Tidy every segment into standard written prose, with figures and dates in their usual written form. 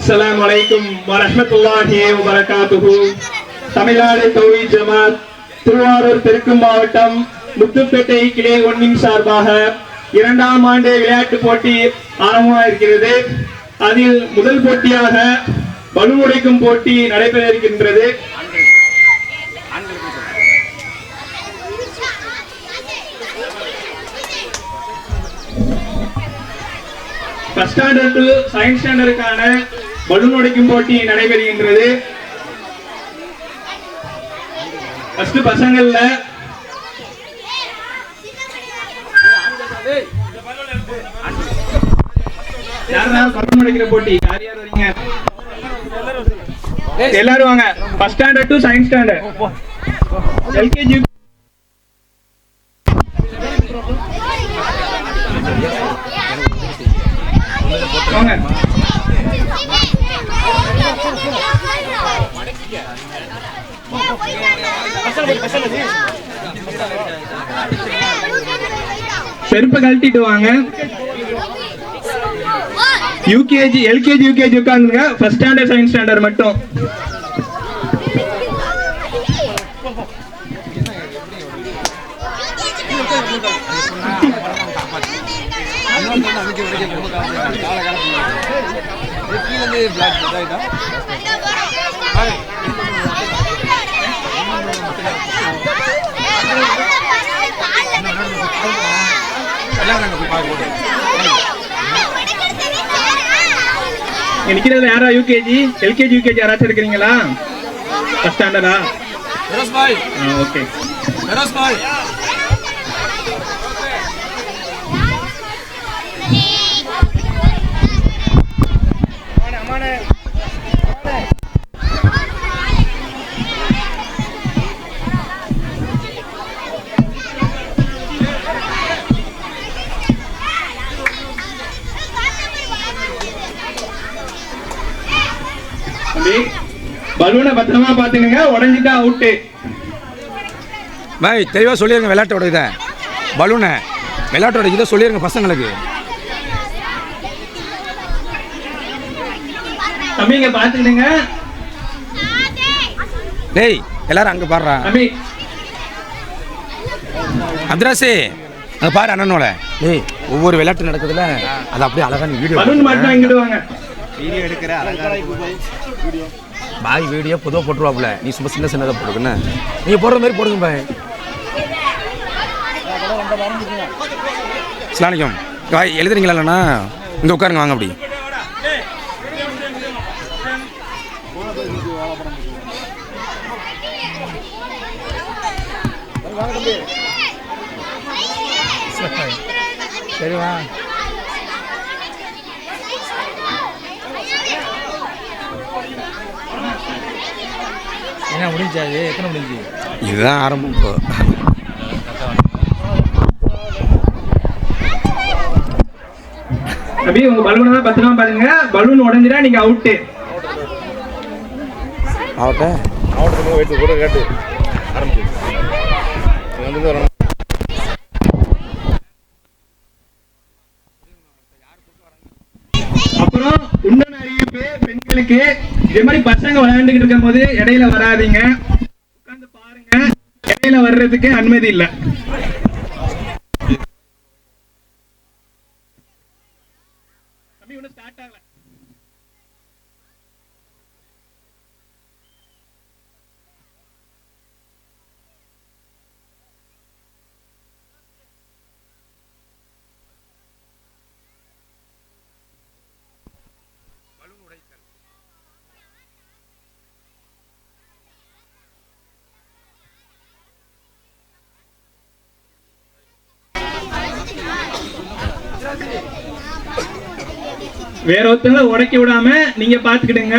அஸ்ஸலாமு அலைக்கும் வரஹ்மத்துல்லாஹி வபரகாத்துஹு. தமிழ்நாடு தௌஹீத் ஜமாத் திருவாரூர் தெற்கு மாவட்டம் முத்துப்பேட்டை கிளை 1 சார்பாக 2ஆம் ஆண்டு விளையாட்டு போட்டி ஆரம்பமாக இருக்கிறது. அதில் முதல் போட்டியாக பலூன் உடைக்கும் போட்டி நடைபெற இருக்கின்றது. ஃபர்ஸ்ட் ஸ்டாண்டர்ட் டு செகண்ட் ஸ்டாண்டர்டுக்கான பலூன் உடைக்கும் போட்டி நடைபெறுகின்றது. ஃபர்ஸ்ட் பசங்கள்ல யாரா பலூன் உடைக்கிற போட்டி யார் யார் வரீங்க? எல்லாரும் வாங்க. First standard to second standard LKG வாங்க. செருப்பு கழட்டிட்டு வாங்க. யூகேஜி எல்கேஜி யூகேஜி உட்காந்துங்க. ஃபர்ஸ்ட் ஸ்டாண்டர்ட் செகண்ட் ஸ்டாண்டர்ட் மட்டும். நிக்கிறதுல யாரா யூகேஜி எல்கேஜி யூகேஜி யாராச்சும் இருக்கிறீங்களா? ஃபர்ஸ்ட் ஸ்டாண்டர்டா? ஓகே. பலூனை பத்திரமா பாத்துக்கங்க, உடைஞ்சிட்டா அவுட்டு. பாய் தெளிவா சொல்லிருங்க. விளையாட்டோட இதை பலூனை விளையாட்டோட இதை சொல்லிருங்க பசங்களுக்கு. தம்பிங்க பாத்துக்கிடுங்க. டேய் எல்லாரும் அங்க பாடுறா. அப்துராசி அங்க பாரு அண்ணனோட. டேய் ஒவ்வொரு விளையாட்டு நடக்குதுல அது அப்படியே அழகா நீ வீடியோ பலூன் மட்டும் வாங்கிடுவாங்க. வீடியோ எடுக்கிற அழகா பாய் வீடியோ பொதுவாக போட்டுருவாப்புல. நீ சும்மா சின்ன சின்னதாக போடுங்கண்ணே. நீங்கள் போடுற மாதிரி போடுங்க பாய். ஸ்லானிக்கம் பாய் எழுதுறீங்களா? இல்லைண்ணா இங்கே உட்காருங்க வாங்க. அப்படி சரிவா? என்ன முடிஞ்சாது? எத்தனை முடிஞ்சு? இதுதான் ஆரம்பம். இப்போ தம்பி உங்க பலூனை தான் பத்திரமா பாருங்க. பலூன் உடைஞ்சிட்டா நீங்க அவுட்டு. அப்புறம் உன்னத அறிவிப்பு பெண்களுக்கு, இதே மாதிரி பசங்க விளையாண்டுகிட்டு இருக்கும் போது இடையில வராதீங்க. உட்கார்ந்து பாருங்க. இடையில வர்றதுக்கு அனுமதி இல்லை. ஸ்டார்ட் ஆகல. வேற ஒருத்தங்கள உடைக்க விடாம நீங்க பாத்துக்கிடுங்க.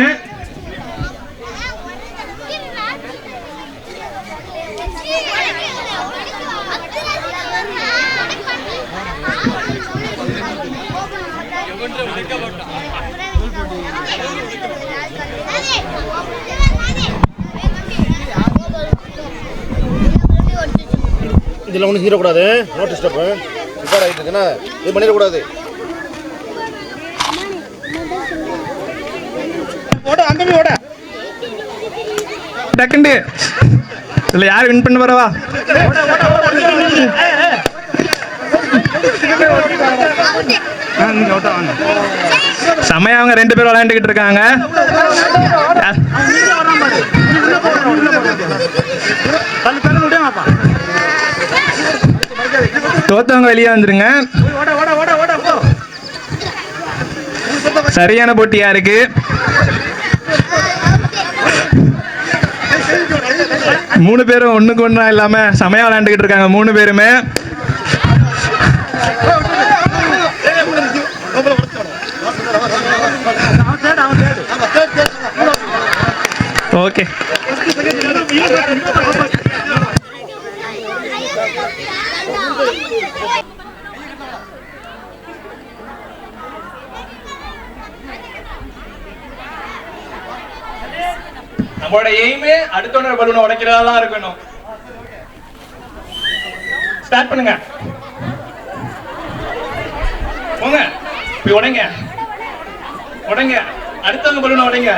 இதில் ஒன்றும் செய்யக்கூடாது. நோட் ஸ்டெப்பு ரிக்கார்ட் ஆகிட்டு இருக்குன்னா இது பண்ணிடக்கூடாது. ஓட அங்கே ஓட டக்குண்டு இதுல யார் வின் பண்ண வரவா? செமையா அவங்க 2 பேரும் விளையாண்டுக்கிட்டு இருக்காங்க. தோத்தவங்க வெளியே வந்துருங்க. சரியான போட்டியா இருக்கு. மூணு பேரும் ஒண்ணுக்கு ஒன்றா இல்லாம செமையா விளையாண்டுக்கிட்டு இருக்காங்க 3 பேருமே. ஓகே நம்மளோட எய்மே அடுத்த பலூனை உடைக்கிறதா இருக்கணும். ஸ்டார்ட் பண்ணுங்க. போங்க போய் உடைங்க உடைங்க. அடுத்தவங்க பலூனை உடைங்க.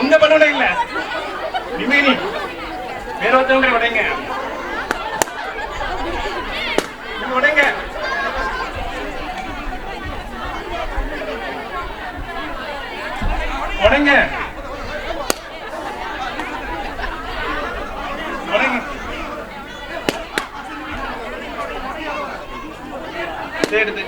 உங்க பலூனை இல்ல ரிமைனிங் வேற ஒருத்தவங்க உடைங்க உடைங்க. உடைங்க உடைங்க. எடுத்து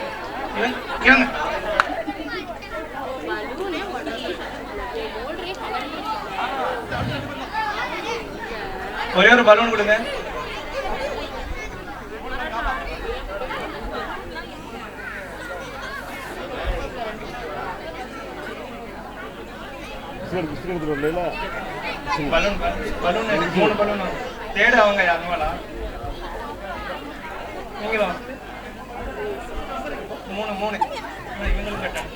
ஒரே ஒரு பலூன் கொடுங்க. பலூன் பலூன் 3 பலூன் தேடு. அவங்க யாருங்களா நீங்களா? 3 இவங்களும் கட்டாங்க.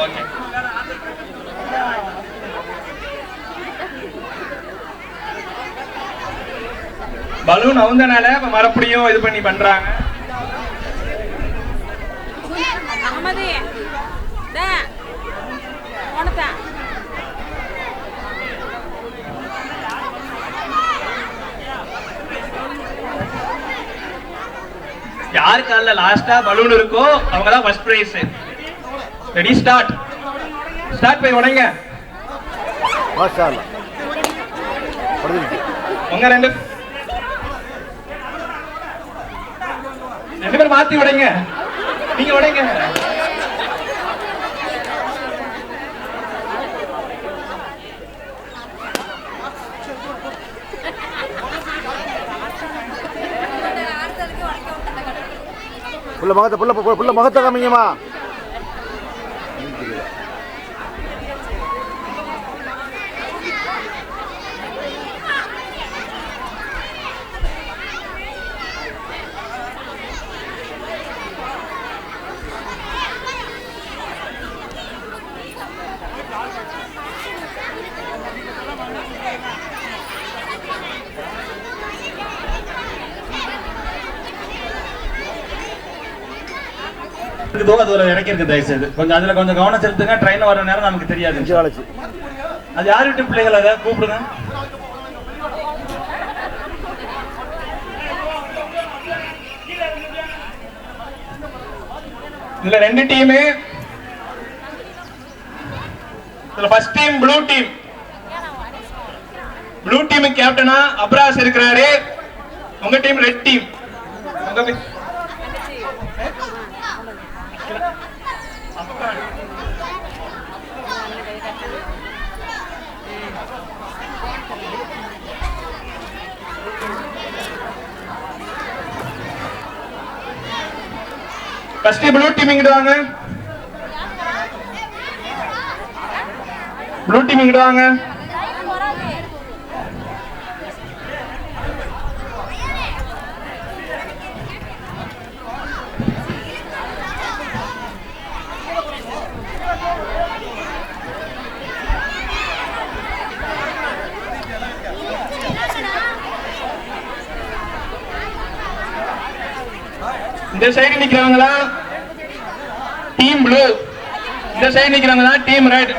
ஓகே பலூன் அவுந்தனால மறுபடியும் இது பண்ணி பண்றாங்க. யாரு கால்ல லாஸ்டா பலூன் இருக்கோ அவங்க தான் first prize. Ready start. Start போய் உடைங்க. மாஷாஅல்லாஹ். உங்க ரெண்டு பேரும் மாத்தி உடைங்க. நீங்க உடைங்க. புள்ள மகத்தை காமிங்கம்மா. அது ஒரு இறக்கிருக்கு தயவுசெய்து கொஞ்சம் அதுல கொஞ்சம் கவனம் செலுத்துங்க. ட்ரெயின் வர நேரம் நமக்கு தெரியாது. அது யார் வீட்டு பிள்ளைகள் அதை கூப்பிடுங்க. இதுல 2 டீமு. இதுல first team blue team. Blue team கேப்டனா அப்ராஸ் இருக்கிறாரு. உங்க டீம் ரெட் டீம். உங்க ஃபர்ஸ்ட் ப்ளூ டீம் இங்கிட்டு வாங்க. ப்ளூ டீம் இங்கிட்டு வாங்க. இந்த சைடு நிக்கிறவங்களா டீம் ப்ளூ, இந்த சைடு நிக்கிறவங்களா டீம் ரெட்.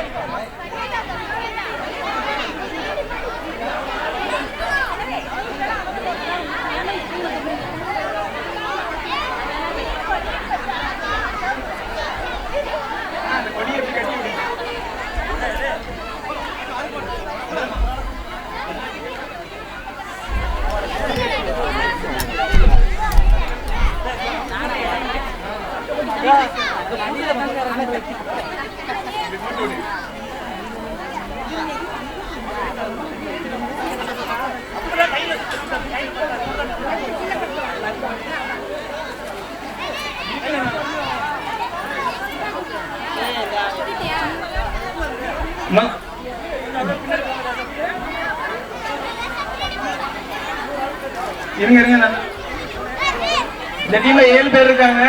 இருங்க இருங்க, இந்த டீம்ல 7 பேர் இருக்காங்க.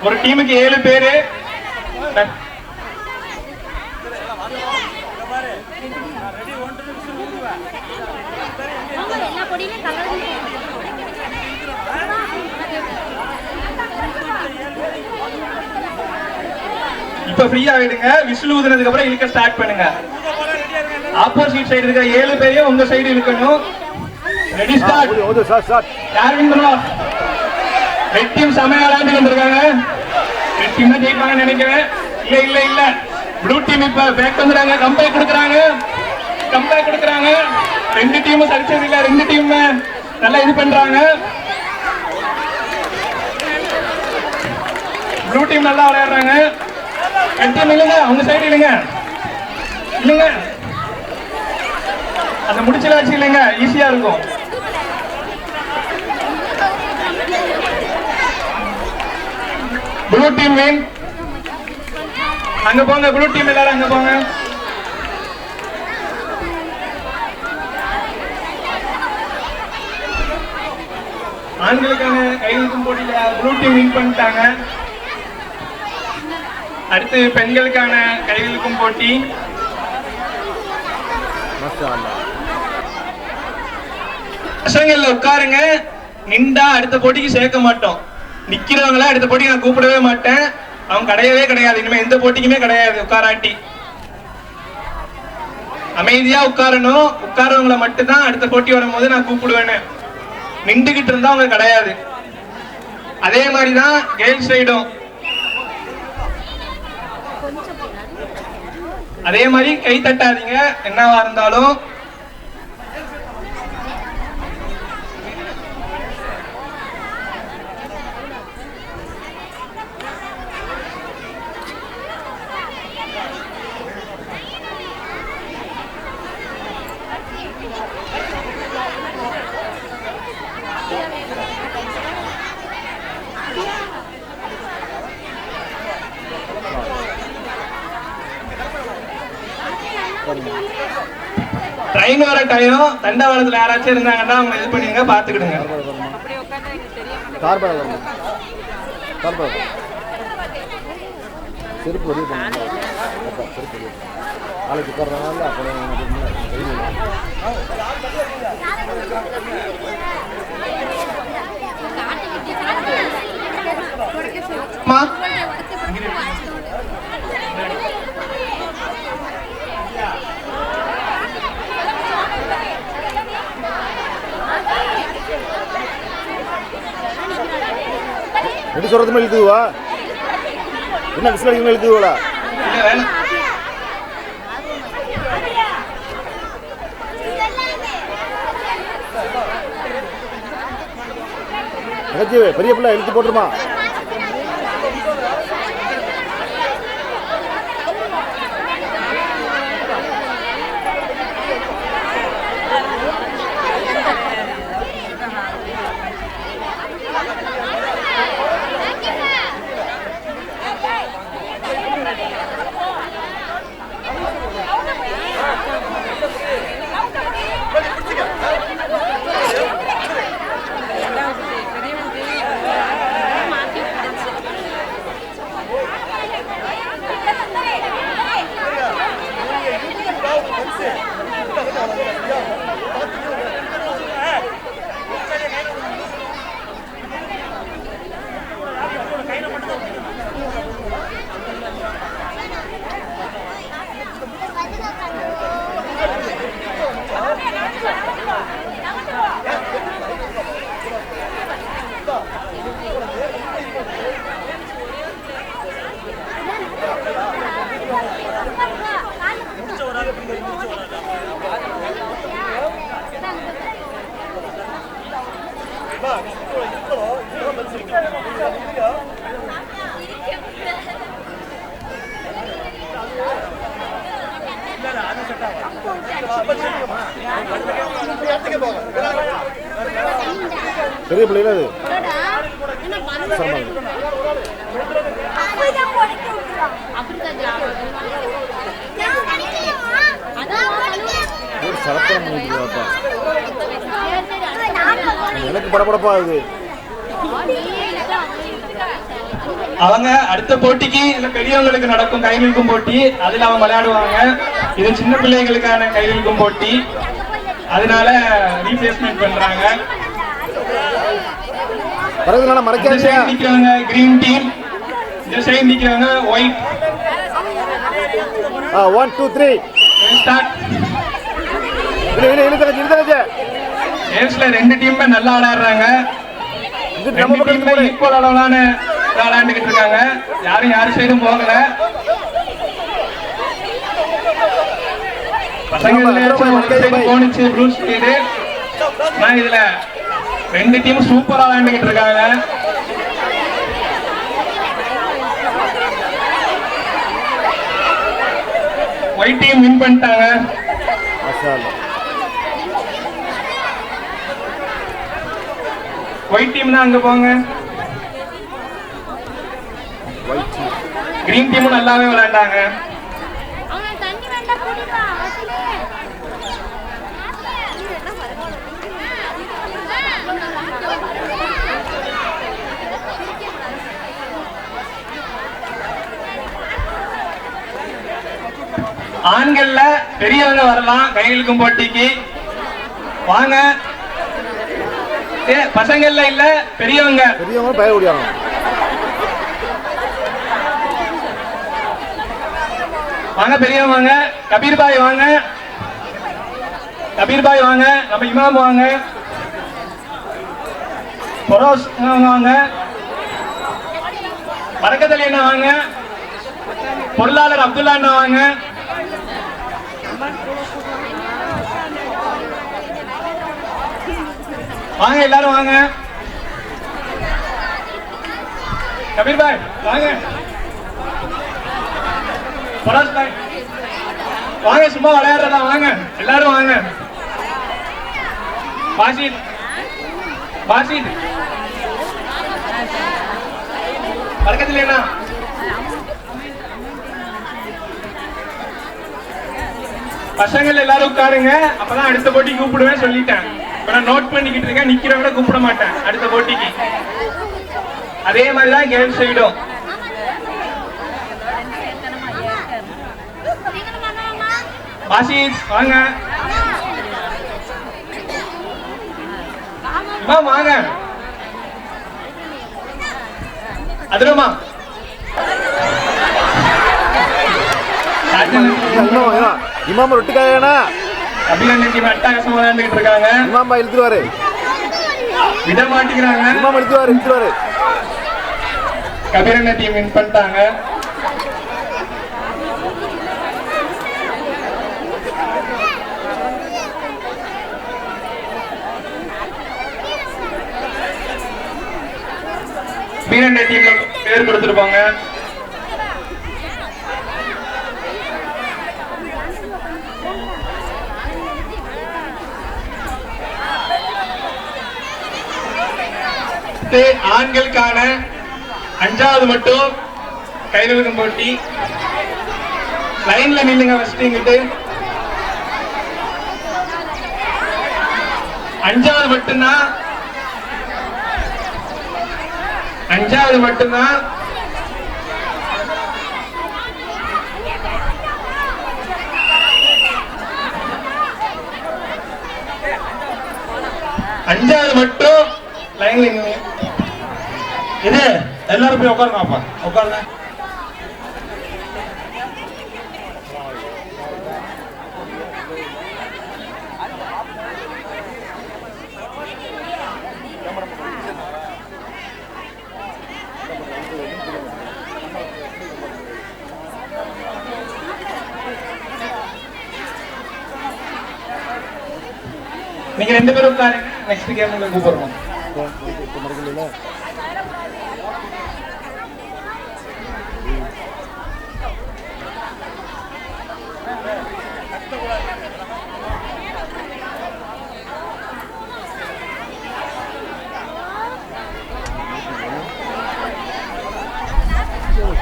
ஒரு டீமுக்கு 7 பேரு. இப்ப ஃப்ரீயா விடுங்க. விசில் ஊதுனதுக்கு அப்புறம் இழுக்க ஸ்டார்ட் பண்ணுங்க. ஆப்போசிட் சைடு இருக்க 7 பேரையும் உங்க சைடு இழுக்கணும். Ready start. யார் வின் பண்ணுவா? ரெட் டீம் சமய விளையாண்டு வந்திருக்காங்க. ரெட் டீம் தான் ஜெயிப்பாங்கன்னு நினைக்கிறேன். இல்ல இல்ல இல்ல, ப்ளூ டீம் இப்ப பேக் வந்துறாங்க. கம்பேக் கொடுக்குறாங்க. ரெண்டு டீமும் சரிச்சது இல்ல. ரெண்டு டீம் நல்லா இது பண்றாங்க. ப்ளூ டீம் நல்லா விளையாடுறாங்க. ரெட் டீம் இல்லைங்க, அவங்க சைடு இல்லைங்க. அந்த முடிச்சல வச்சு இல்லைங்க, ஈஸியா இருக்கும். Blue team win. அங்க போங்க, ப்ளூ டீம் எல்லாரும் அங்க போங்க. ஆண்களுக்கான கையெழுத்தும் போட்டியில ப்ளூ டீம் வின் பண்ணிட்டாங்க. அடுத்து பெண்களுக்கான கையெழுத்தும் போட்டி. பசங்கள்ல உட்காருங்க. நின்றா அடுத்த போட்டிக்கு சேர்க்க மாட்டோம். நிக்கிறவங்கள அடுத்த போட்டிக்கு நான் கூப்பிடவே மாட்டேன். அவங்க கிடையவே கிடையாது. இனிமே எந்த போட்டிக்குமே கிடையாது உட்காராட்டி. அமைதியா உட்காரணும். உட்காரவங்களை மட்டும்தான் அடுத்த போட்டி வரும்போது நான் கூப்பிடுவேன்னு. நின்றுகிட்டு இருந்தா அவங்க கிடையாது. அதே மாதிரிதான் கேர்ள்ஸ் சைடும். அதே மாதிரி கை தட்டாதீங்க என்னவா இருந்தாலும். ட்ரெயின் வர டைம். தண்டவாளத்துல யாராச்சும் இருந்தாங்கன்னா அவங்க இது பண்ணிடுங்க, பாத்துக்கிடுங்க. எப்படி சொல்றது எழுதுவா? என்ன விசில் எழுதுவா? பெரிய பிள்ளை எழுத்து போட்டுருமா? பெரிய பிள்ளைல அது எனக்கு படப்படப்பா இது. அவங்க அடுத்த போட்டிக்கு இல்ல பெரியவங்களுக்கு நடக்கும் கை நிற்கும் போட்டி, அதுல அவங்க விளையாடுவாங்க. இது சின்ன பிள்ளைகளுக்கான கை நிற்கும் போட்டி, அதனால ரீப்ளேஸ்மெண்ட் பண்றாங்க. நிக்கிறவங்க கிரீன் டீம், இந்த சைடு நிக்கிறவங்க ஒயிட். 1 2 3 ஸ்டார்ட். கேம்ஸ்ல ரெண்டு டீமுமே நல்லா விளையாடுறாங்க. ரெண்டு டீம்ல ஈக்குவல் அளவிலான விளையாண்டுகிட்டு இருக்காங்க. யாரும் சைடும் போகல. பசங்க போனிச்சு ப்ளூஸ் சைடு. நான் இதுல ரெண்டு டீம் சூப்பரா விளையாண்டுகிட்டு இருக்காங்க. ஒயிட் டீம் வின் பண்ணிட்டாங்க. ஒயிட் டீம் தான் அங்க போங்க. கிரீன் டீமும் நல்லாவே விளையாண்டாங்க. ஆண்கள்ல பெரியவங்க வரலாம் கைகளுக்கும் போட்டிக்கு வாங்க. பசங்கள்ல இல்ல பெரியவங்க பய ஓடியாங்க. வாங்க பெரியவங்க வாங்க. கபீர் பாய் வாங்க. கபீர் பாய் வாங்க. நம்ம இமாம் வாங்க. பரோஸ் வாங்க. பரக்கத்தலி அண்ணா வாங்க. பொருளாளர் அப்துல்லா அண்ணா வாங்க. வாங்க எல்லாரும் வாங்க. கபீர் பாய் வாங்க. பராஸ் பாய் வாங்க. சும்மா விளையாடுறதா வாங்க. எல்லாரும் வாங்க. பாசித் பாசித் பக்கத்துல என்ன பசங்கள் எல்லாரும் உட்காருங்க. அப்பதான் அடுத்த போட்டி கூப்பிடுவேன் சொல்லிட்டேன். நான் நோட் பண்ணிக்கிட்டு இருக்கேன். நிக்கிறவங்க கூப்பிட மாட்டேன் அடுத்த போட்டிக்கு. அதே மாதிரிதான் கேம் சைடும். பாசித் வாங்க. வாங்க. அதுமா இமாம் ரொட்டிக்காயனா அபிநந்தன் டீம் அட்டகாசமா விளையாண்டுட்டு இருக்காங்க. இமாம் பாய் இழுத்துவாரு. விட மாட்டேங்கிறாங்க. இமாம் இழுத்துவாரு. கபீரண்ண டீம் வின் பண்ணிட்டாங்க. வீரண்ட டீம்ல பேர் கொடுத்துருப்பாங்க. ஆண்களுக்கான 5வது மட்டும் கைவிழுக்கும் போட்டி. லைன்ல நில்லுங்க. ஃபர்ஸ்ட் இங்கிட்டு 5வது மட்டும்தான். 5வது மட்டும்தான். அஞ்சாவது மட்டும் லைன்ல இது எல்லாரும் போய் உட்காருங்க. அப்பா உட்காருங்க. நீங்க 2 பேரும் உட்காருங்க. நெக்ஸ்ட் கேம் உங்களுக்கு கூப்பிடுறோம். இப்போ மறக்கல.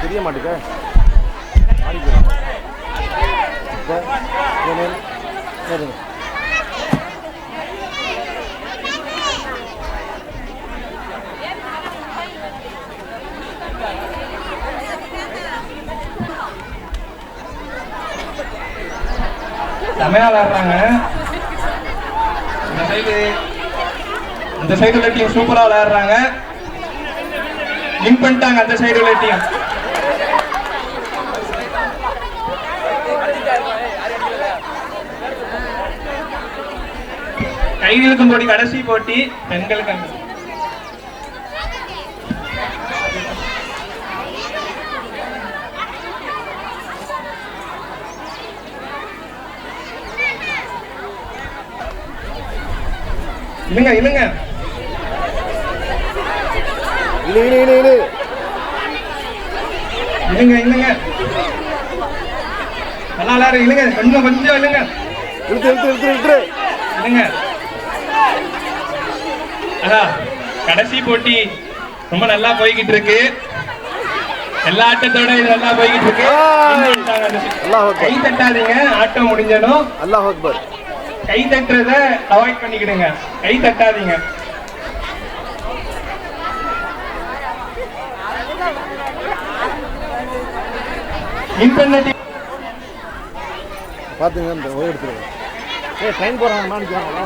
தெரிய மாட்டேங்க. செமையா விளையாடுறாங்க. இந்த சைடு உள்ள டீம் சூப்பரா விளையாடுறாங்க. வின் பண்ணிட்டாங்க அந்த சைடு உள்ள டீம். கைகளுக்கும் போட்டி கடைசி போட்டி பெண்களுக்கு. இல்லங்க இல்லங்க இல்லங்க இல்லங்க நல்லா விளையாடு. இல்லங்க கொஞ்சம் கொஞ்சம் இல்லங்க இல்லங்க. அதான் கடைசி போட்டி ரொம்ப நல்லா போய்கிட்டு இருக்கு. எல்லா ஆட்டத்தோட இது நல்லா போய்கிட்டு இருக்கு. கை தட்டாதீங்க, ஆட்டம் முடிஞ்சதும். அல்லாஹ் அக்பர். கை தட்டுறத அவாய்ட் பண்ணிக்கிடுங்க. கை தட்டாதீங்க. இன்டர்நெட் பாத்துங்க இந்த ஓய் எடுத்துருங்க. ட்ரெயின் போறாங்க மாணிக்குவாங்க.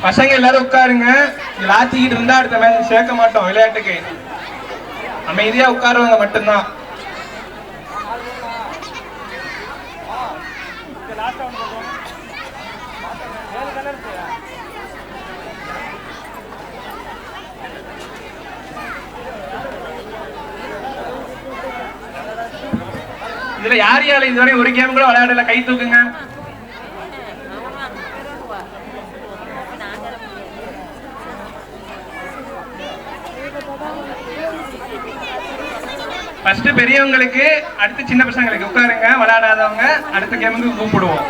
பசங்க எல்லாரும் உட்காருங்க. லாத்திக்கிட்டு இருந்தா அடுத்த மேட்ச் சேர்க்க மாட்டோம். விளையாட்டுக்கு அமைதியா உட்காருவாங்க மட்டும்தான். இதுல யார் யாரு இதுவரை ஒரு கேம் கூட விளையாடல கை தூக்குங்க. ஃபர்ஸ்ட் பெரியவங்களுக்கு, அடுத்து சின்ன பசங்களுக்கு. உட்காருங்க. விளையாடாதவங்க அடுத்த கேமுக்கு கூப்பிடுவோம்.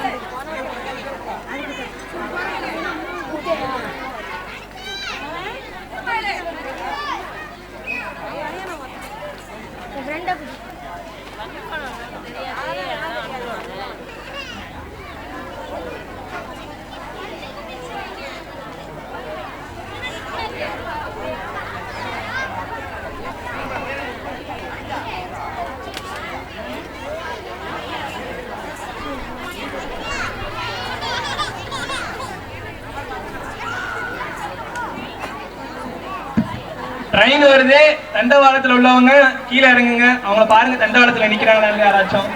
ட்ரெயின் வருது. தண்டவாளத்துல உள்ளவங்க கீழே இறங்குங்க. அவங்கள பாருங்க தண்டவாளத்துல நிக்கிறாங்களா யாராச்சும்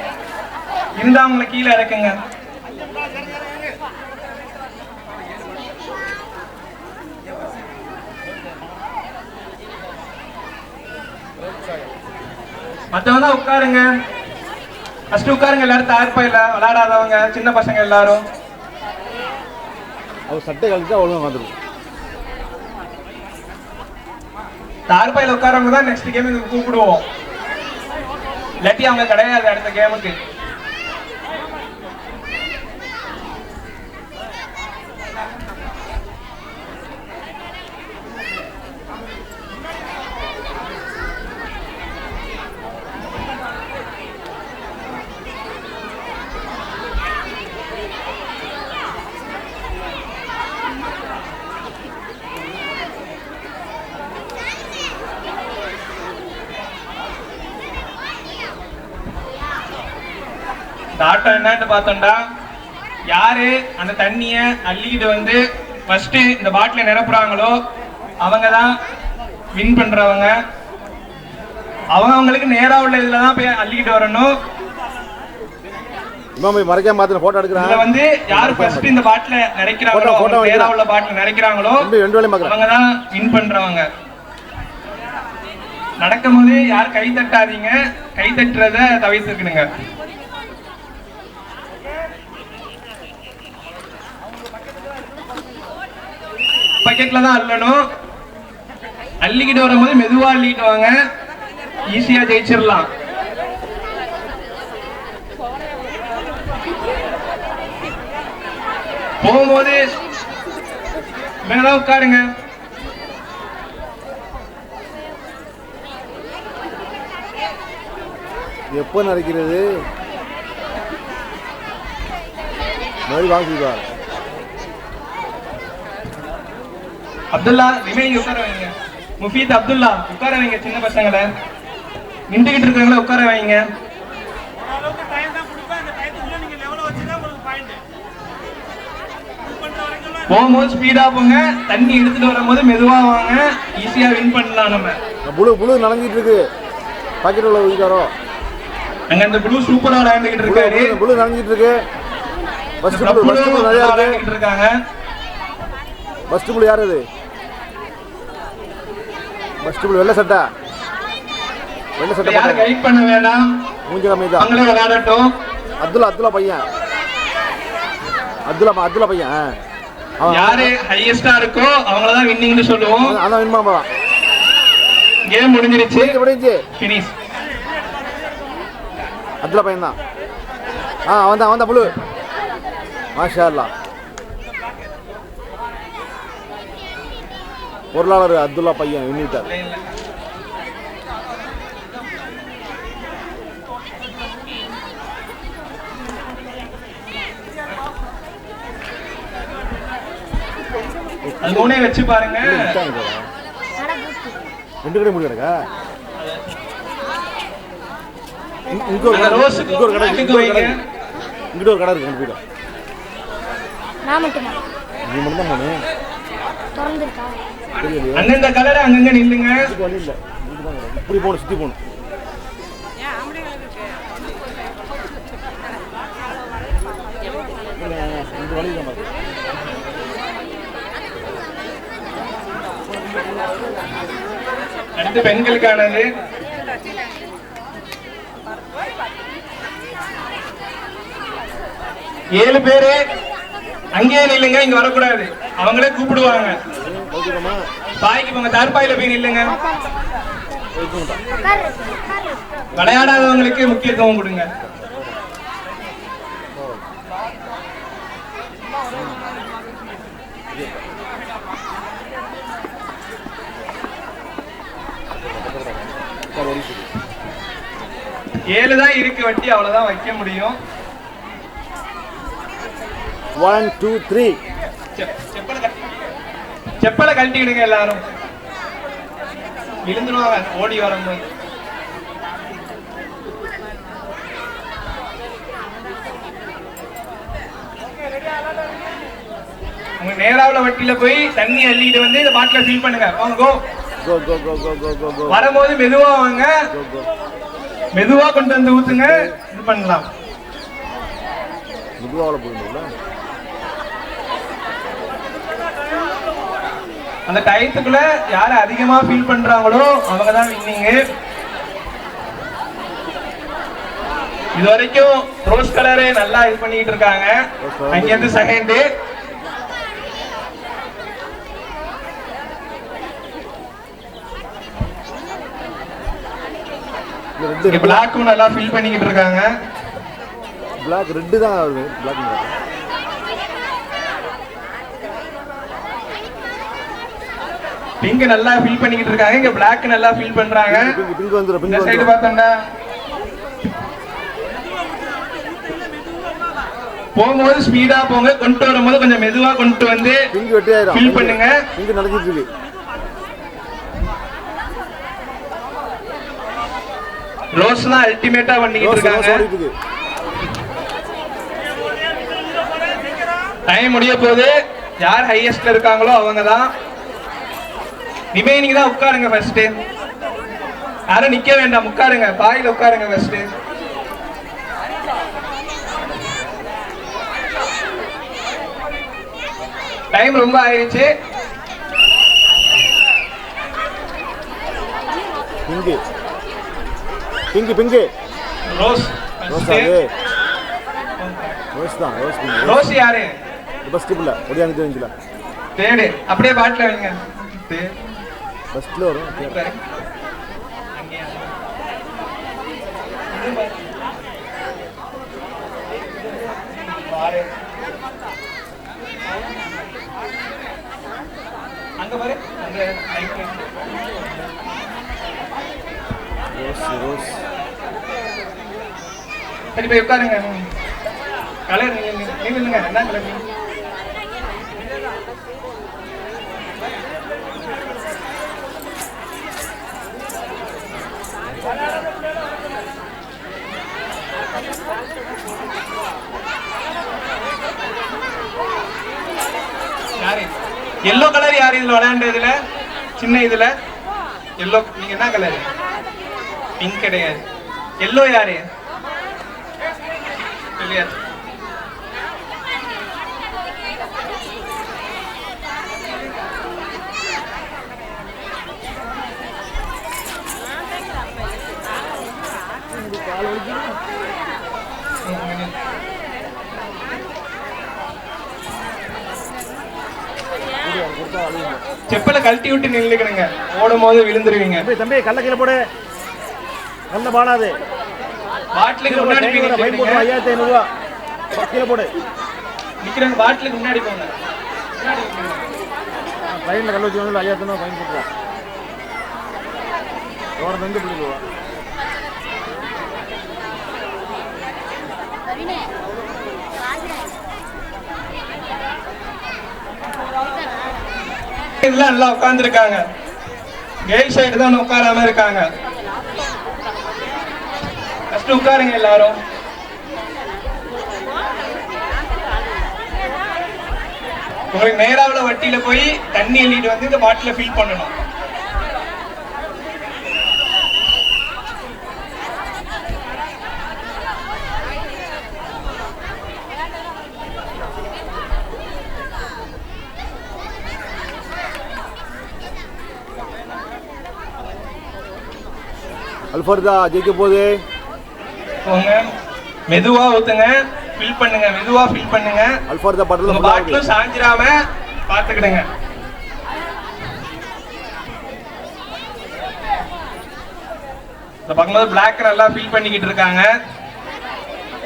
இருந்தா அவங்களை கீழே இறக்குங்க. மத்தவங்க உட்காருங்க. ஃபர்ஸ்ட் உட்காருங்க எல்லாரும். தார்பாயில விளையாடாதவங்க, சின்ன பசங்க எல்லாரும். அவர் சட்டை கழிச்சா ஒழுங்கா வந்துடும். தார்பாயில உட்காரவங்க தான் நெக்ஸ்ட் கேமுக்கு கூப்பிடுவோம். இல்லாட்டி அவங்க கிடையாது அடுத்த கேமுக்கு. ஆட்டம் என்னன்னு பார்த்தோம்டா, யாரு அந்த தண்ணிய அள்ளிக்கிட்டு வந்து ஃபர்ஸ்ட் இந்த பாட்டில நிரப்புறாங்களோ அவங்க தான் வின் பண்றவங்க. அவங்களுக்கு நேரா உள்ள இதுல தான் போய் அள்ளிக்கிட்டு வரணும். மறைக்காம பார்த்து போட்டோ எடுக்கிறாங்க. இதுல வந்து யாரு ஃபர்ஸ்ட் இந்த பாட்டில நிறைக்கிறாங்களோ, நேரா உள்ள பாட்டில நிறைக்கிறாங்களோ அவங்க தான் வின் பண்றவங்க. நடக்கும்போது யார் கை தட்டாதீங்க, கை தட்டுறத தவிர்த்துக்கணுங்க. பக்கெட்ல தான் அள்ளணும். அள்ளிக்கிட்டு வரும்போது மெதுவா அள்ளிட்டு வாங்க, ஈஸியா ஜெயிச்சிடலாம். போகும்போது உட்காருங்க. எப்போ நடக்கிறது? அப்துல்லா ரிமைனிங் உட்கார வைங்க. முஃபீத் அப்துல்லா உட்கார வைங்க. சின்ன பசங்களை நின்றுகிட்டு இருக்கிறவங்கள உட்கார வைங்க. போகும்போது ஸ்பீடா போங்க, தண்ணி எடுத்துட்டு வரும்போது மெதுவா வாங்க, ஈஸியா வின் பண்ணலாம். நம்ம புழு நனைஞ்சிட்டு இருக்கு. பாக்கெட் உள்ள ஊதிக்காரோ அங்க அந்த ப்ளூ சூப்பரா விளையாண்டுகிட்டு இருக்காரு. புழு நனைஞ்சிட்டு இருக்கு. ஃபர்ஸ்ட் புழு நிறைய இருக்கு இருக்காங்க. ஃபர்ஸ்ட் புழு யார் அது? ஃபர்ஸ்ட் புழு வெள்ளை சட்டை. யாரும் கைட் பண்ண வேண்டாம், மூஞ்சி கம்மிதான். அவங்களே விளையாடட்டும். அப்துல்லா பையன். அப்துல்லா பையன். யாரு ஹையஸ்டா இருக்கோ அவங்கள தான் வின்னிங்னு சொல்லுவோம். அதான் வின் பண்ண போறான். கேம் முடிஞ்சிருச்சு. ஃபினிஷ். அப்துல்லா பையன் தான். அவன் தான் புழு. மாஷா அல்லாஹ். பொருளாளர் அப்துல்லா பையன் வின்னிட்டார். அது மூணே வச்சு பாருங்க. 2 கடை முடி கிடக்கா. இங்க ஒரு கடை இருக்கு. போயிடும். நான் மட்டுமா? நீ மட்டும் தான் போனே. திறந்திருக்கா? அந்தந்த கலர் அங்கங்க நில்லுங்க. வழி இல்ல. இப்படி போணும், சுத்தி போணும். இந்த வழி தான் பாரு. அடுத்து பெண்களுக்கானது. ஏழு பேரு அங்கேயே நில்லுங்க, இங்க வரக்கூடாது. அவங்களே கூப்பிடுவாங்க. பாய்க்கு போங்க, தார்பாயில போய் நில்லுங்க. விளையாடாதவங்களுக்கு முக்கியத்துவம் கொடுங்க. ஏழு தான் இருக்கு வட்டி, அவ்வளவுதான் வைக்க முடியும். 1 2 3. செப்பலை கழட்டிடுங்க எல்லாரும், விழுந்துருவாங்க ஓடி வரும்போது. உங்க நேராவுல வட்டியில போய் தண்ணி அள்ளிட்டு வந்து இந்த பாட்டில ஃபில் பண்ணுங்க. வாங்க, கோ. வரும்போது மெதுவா வாங்க, மெதுவா கொண்டு வந்து ஊத்துங்க. இது பண்ணலாம். மெதுவால போறீங்களா? அந்த டைத்துக்குள்ள யாரு அதிகமா ஃபீல் பண்றாங்களோ அவங்க தான் வின்னிங். இது வரைக்கும் ரோஸ் கலரே நல்லா இது பண்ணிட்டு இருக்காங்க. அங்க இருந்து செகண்ட். பிளாக்கும் நல்லா ஃபில் பண்ணிக்கிட்டு இருக்காங்க. பிளாக் ரெட் தான் வருது. பிளாக் பிங்க் நல்லா ஃபில் பண்ணிக்கிட்டு இருக்காங்க. இங்க பிளாக் நல்லா ஃபில் பண்றாங்க. பிங்க் வந்துரும். இந்த சைடு பார்த்தோம்னா போகும்போது ஸ்பீடா போங்க, கொண்டு வரும்போது கொஞ்சம் மெதுவா கொண்டு வந்து பிங்க் வெட்டி ஆயிரும். ஃபில் பண்ணுங்க. பிங்க் நடந்துட்டு இருக்கு. ரோஸ் தான் அல்டிமேட்டா பண்ணிக்கிட்டு இருக்காங்க. டைம் முடிய போது யார் ஹையஸ்ட்ல இருக்காங்களோ அவங்க தான். ரிமைனிங் தான் உட்காருங்க ஃபர்ஸ்ட். யாரும் நிக்க வேண்டாம், உட்காருங்க, பாயில உட்காருங்க ஃபர்ஸ்ட். டைம் ரொம்ப ஆயிடுச்சு. Pink pink pink rose rose rose தான் ரோஸ் பிங்கு. ரோஸ் யாரு? ஃபர்ஸ்ட் புள்ள ஒடியாங்க தெரிஞ்சுல தேடு, அப்படியே பாட்டில் வைங்க. ஃபர்ஸ்ட்ல வரும். அங்க பாரு, அங்க ரோஸ் ரோஸ். சரி போய் உட்காருங்க. கலர் நீங்க என்ன கலர்? யாரு எல்லோ கலர்? யாரு இதுல விளையாண்டதுல சின்ன இதுல எல்லோ? நீங்க என்ன கலர்? பிங்க் கிடையாது. எல்லோ யாரு? தெரியாது. செப்பலை கழட்டி விட்டு நின்றுக்கணுங்க, ஓடும் போது விழுந்துருவீங்க. தம்பி கல்ல கீழே போடு, கல்ல பாடாது. பாட்டிலுக்கு முன்னாடி ஃபைன் போடு, 5500 ரூபா கீழே போடு. நிக்கிறவங்க பாட்டிலுக்கு முன்னாடி போங்க. ஃபைன்ல கல்ல வச்சு வந்து 5500 ஃபைன் போட்டுருவா. ஓட வந்து பிடிக்குவா. எல்லாம் நல்லா உட்கார்ந்துருக்காங்க. கேர்ள் சைடு தான் உட்காராம இருக்காங்க. ஃபர்ஸ்ட் உட்காருங்க எல்லாரும். உங்களுக்கு நேராவுல வட்டியில போய் தண்ணி எண்ணிட்டு வந்து இந்த பாட்டில ஃபில் பண்ணணும். அல்ஃபர்தா ஜெயிக்க போகுது. போங்க, மெதுவா ஊத்துங்க, ஃபில் பண்ணுங்க, மெதுவா ஃபில் பண்ணுங்க. அல்ஃபர்தா உங்க பாட்டிலும் சாஞ்சிராம பாத்துக்கிடுங்க. இந்த பக்கம் பிளாக் நல்லா ஃபில் பண்ணிக்கிட்டு இருக்காங்க.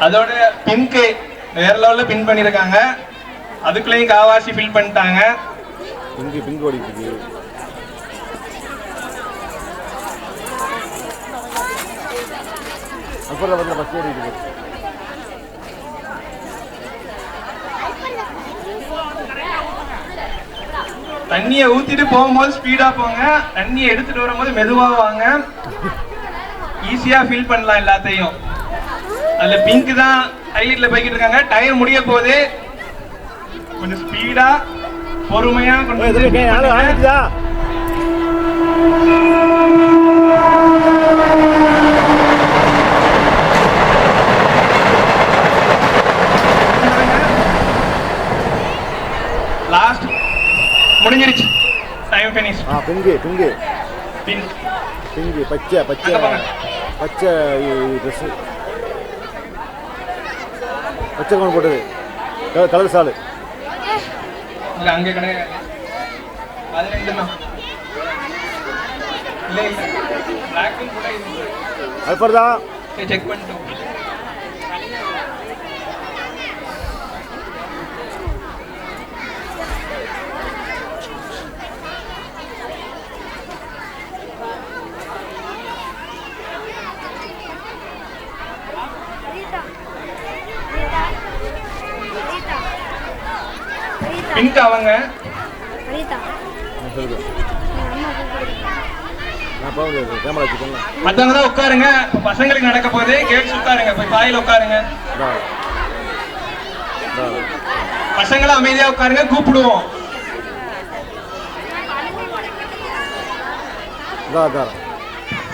அதோட பிங்க் வேற லெவல்ல பின் பண்ணிருக்காங்க. அதுக்குள்ளேயும் காவாசி ஃபில் பண்ணிட்டாங்க. பிங்கு பிங்கு ஓடிட்டு அல்ஃபர்தா வந்து ஃபர்ஸ்ட் ஓடிட்டு. தண்ணியை ஊத்திட்டு போகும்போது ஸ்பீடா போங்க, தண்ணியை எடுத்துட்டு வரும்போது மெதுவா வாங்க. ஈஸியா ஃபில் பண்ணலாம் எல்லாத்தையும். அதுல பிங்க் தான் ஹைலைட்ல போய்கிட்டு இருக்காங்க. டைம் முடிய போகுது, கொஞ்சம் ஸ்பீடா பொறுமையா கொண்டு லாஸ்ட் முடிஞ்சிருச்சு. Time finish. Pink pink pink pink பச்சை பச்சை பச்சை ட்ரெஸ், பச்சை கவுன் போட்டது, கலர் சாலு. இல்ல அங்கே கிடையாது. அது ரெண்டு தான். இல்ல இல்ல பிளாக்கும் கூட இது. அல்ஃபர்தா செக் பண்ணிட்டோம். பிங்க் அவங்க மத்தவங்க தான் உட்காருங்க. பசங்களுக்கு நடக்க போகுது. கேர்ள்ஸ் உட்காருங்க, போய் பாயில உட்காருங்க. பசங்களும் அமைதியா உட்காருங்க, கூப்பிடுவோம்.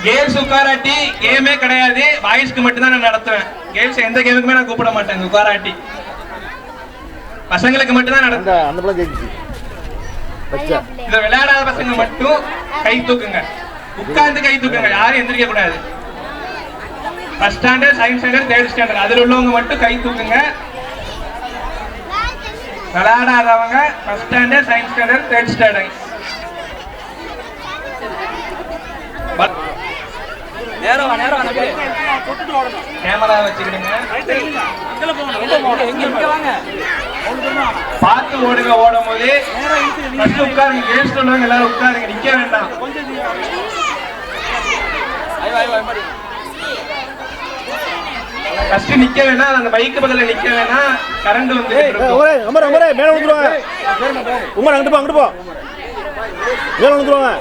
கேர்ள்ஸ் உட்காராட்டி கேமே கிடையாது, பாய்ஸ்க்கு மட்டும் தான் நான் நடத்துவேன். கேர்ள்ஸ் எந்த கேமுக்குமே நான் கூப்பிட மாட்டேங்க. உட்காராட்டி பசங்களுக்கு மட்டும் தான் நடத்துவேன். அந்த பழம் ஜெயிச்சு இத விளையாடாத பசங்க மட்டும் கை தூக்குங்க, உட்கார்ந்து கை தூக்குங்க, யாரும் எந்திரிக்க கூடாது. First standard, second standard, third standard அதுல உள்ளவங்க மட்டும் கை தூக்குங்க. விளையாடாதவங்க first standard, second standard, third standard. Camera வச்சுக்கிடுங்க, பார்த்து ஓடுங்க. ஓடும் போது உட்காருங்க, கேர்ள்ஸ் உள்ளவங்க எல்லாரும் உட்காருங்க, நிக்க வேண்டாம். ஃபர்ஸ்ட் நிக்க வேணாம், அந்த பைக் பக்கத்துல நிக்க வேணாம், கரண்ட் வந்து மேல விழுந்துருவாங்க. உமர் அங்கிட்டு போ, அங்கிட்டு போ, மேல விழுந்துருவாங்க.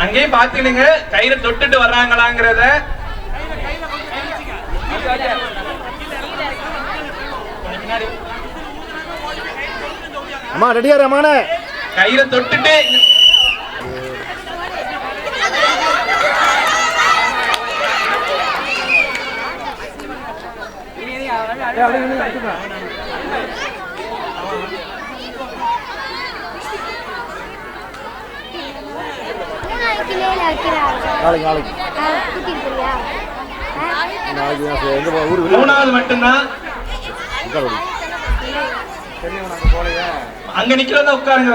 அங்கேயும் பாத்துக்கிடுங்க, கயிறு தொட்டுட்டு வர்றாங்களாங்கிறத. அம்மா ரெடியா ரமானே, கயிறை தொட்டுட்டு மூணாவது மட்டும்தான். அங்க நிக்கிறதா உட்காருங்க.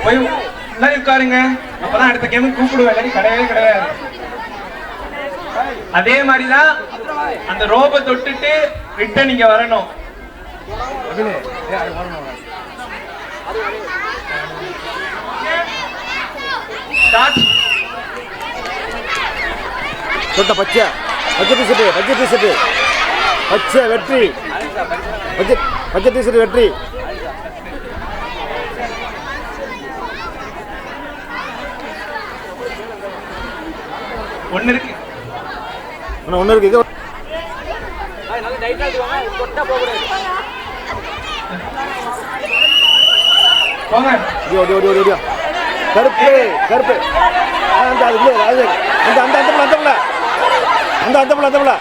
போய் முன்னாடி உட்காருங்க, அப்பதான் அடுத்த கேம் கூப்பிடுவேன். கிடையவே கிடையாது. அதே மாதிரிதான் அந்த ரோப தொட்டுட்டு ரிட்டன் நீங்க வரணும். தொட்ட பச்சை பச்சை டிஷர்ட், பச்சை டிஷர்ட், பச்சை வெற்றி, பச்சை டிஷர்ட் வெற்றி. ஒன்னு இருக்கு, ஒன்னு இருக்கு. இது போங்க. கருப்பு கருப்பு, அந்த அந்த அந்த அந்த அந்த அந்த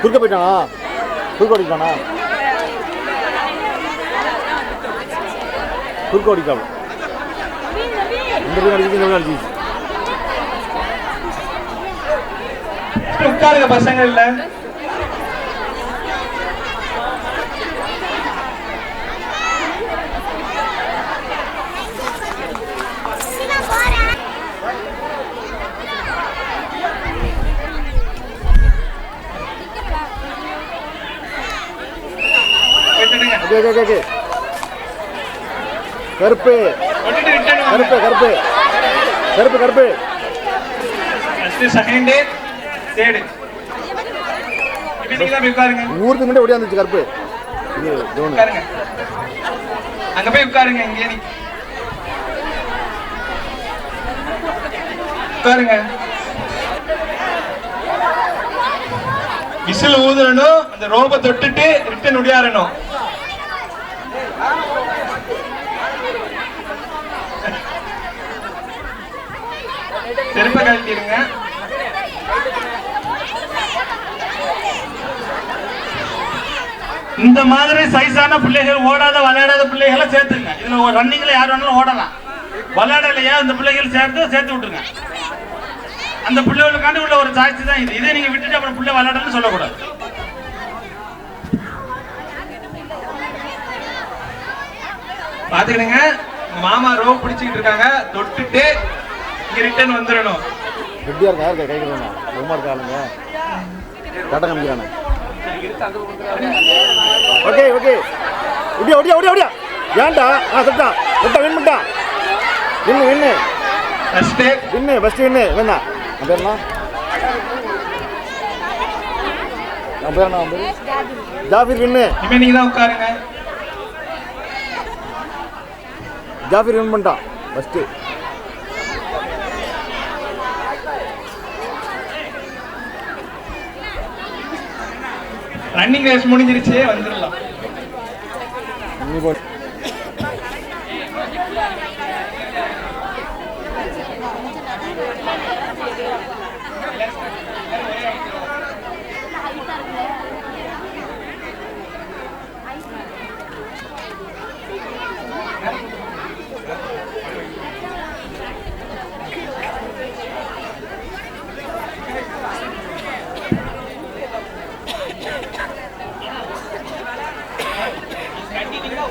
குறுக்க போயிட்டானா, குறுக்க ஓடிட்டானா, குறுக்க ஓடிட்டான். இந்த அடிச்சு உட்காருங்க பசங்க. இல்ல கருப்பு கருப்பு கருப்பு கருப்பு கருப்பு, செகண்ட் தேர்ட். ஊருக்கு முன்னாடி ஓடியாந்துச்சு கருப்பு. அங்க போய் உட்காருங்க, இங்கே உட்காருங்க. விசில் ஊதுறணும், அந்த ரோப தொட்டுட்டு ரிட்டன் உடையாறணும். செருப்பை கழட்டிடுங்க. இந்த மாதிரி சைஸான பிள்ளைகள், ஓடாத விளையாடாத பிள்ளைகளை சேர்த்துங்க. இதுல ரன்னிங்ல யார் வேணாலும் ஓடலாம். விளையாடலையா இந்த பிள்ளைகள் சேர்த்து விட்டுருங்க. அந்த பிள்ளைகளுக்காண்டி உள்ள ஒரு சாய்ச்சி தான் இது. இதை நீங்க விட்டுட்டு அப்புறம் பிள்ளை விளையாடணும்னு சொல்லக்கூடாது. பாத்துக்கிடுங்க, மாமா ரோப் பிடிச்சிட்டு இருக்காங்க, தொட்டுட்டு இங்க ரிட்டர்ன் வந்துடணும். ரெடியா இருக்கா? யாருக்கு கை கொடுக்கணும்? ரொம்ப இருக்கா ஆளுங்க கட்ட காமிக்கிறானே. ஓகே ஓகே ஒடியா ஒடியா ஒடியா ஒடியா ஏன்டா? செட்டான் செட்டா வின் பண்ணிட்டான். வின்னு வின்னு ஃபர்ஸ்ட் வின்னு ஃபர்ஸ்ட் வின்னு வேணா நான் பேர் என்ன? நான் பேர் என்ன? ஜாஃபிர் வின்னு. இனிமே நீங்க தான் உட்காருங்க. ஜாஃபிர் வின் பண்ணிட்டான் ஃபர்ஸ்ட். ரன்னிங் ரேஸ் முடிஞ்சிருச்சு, வந்துடலாம். நீ போ.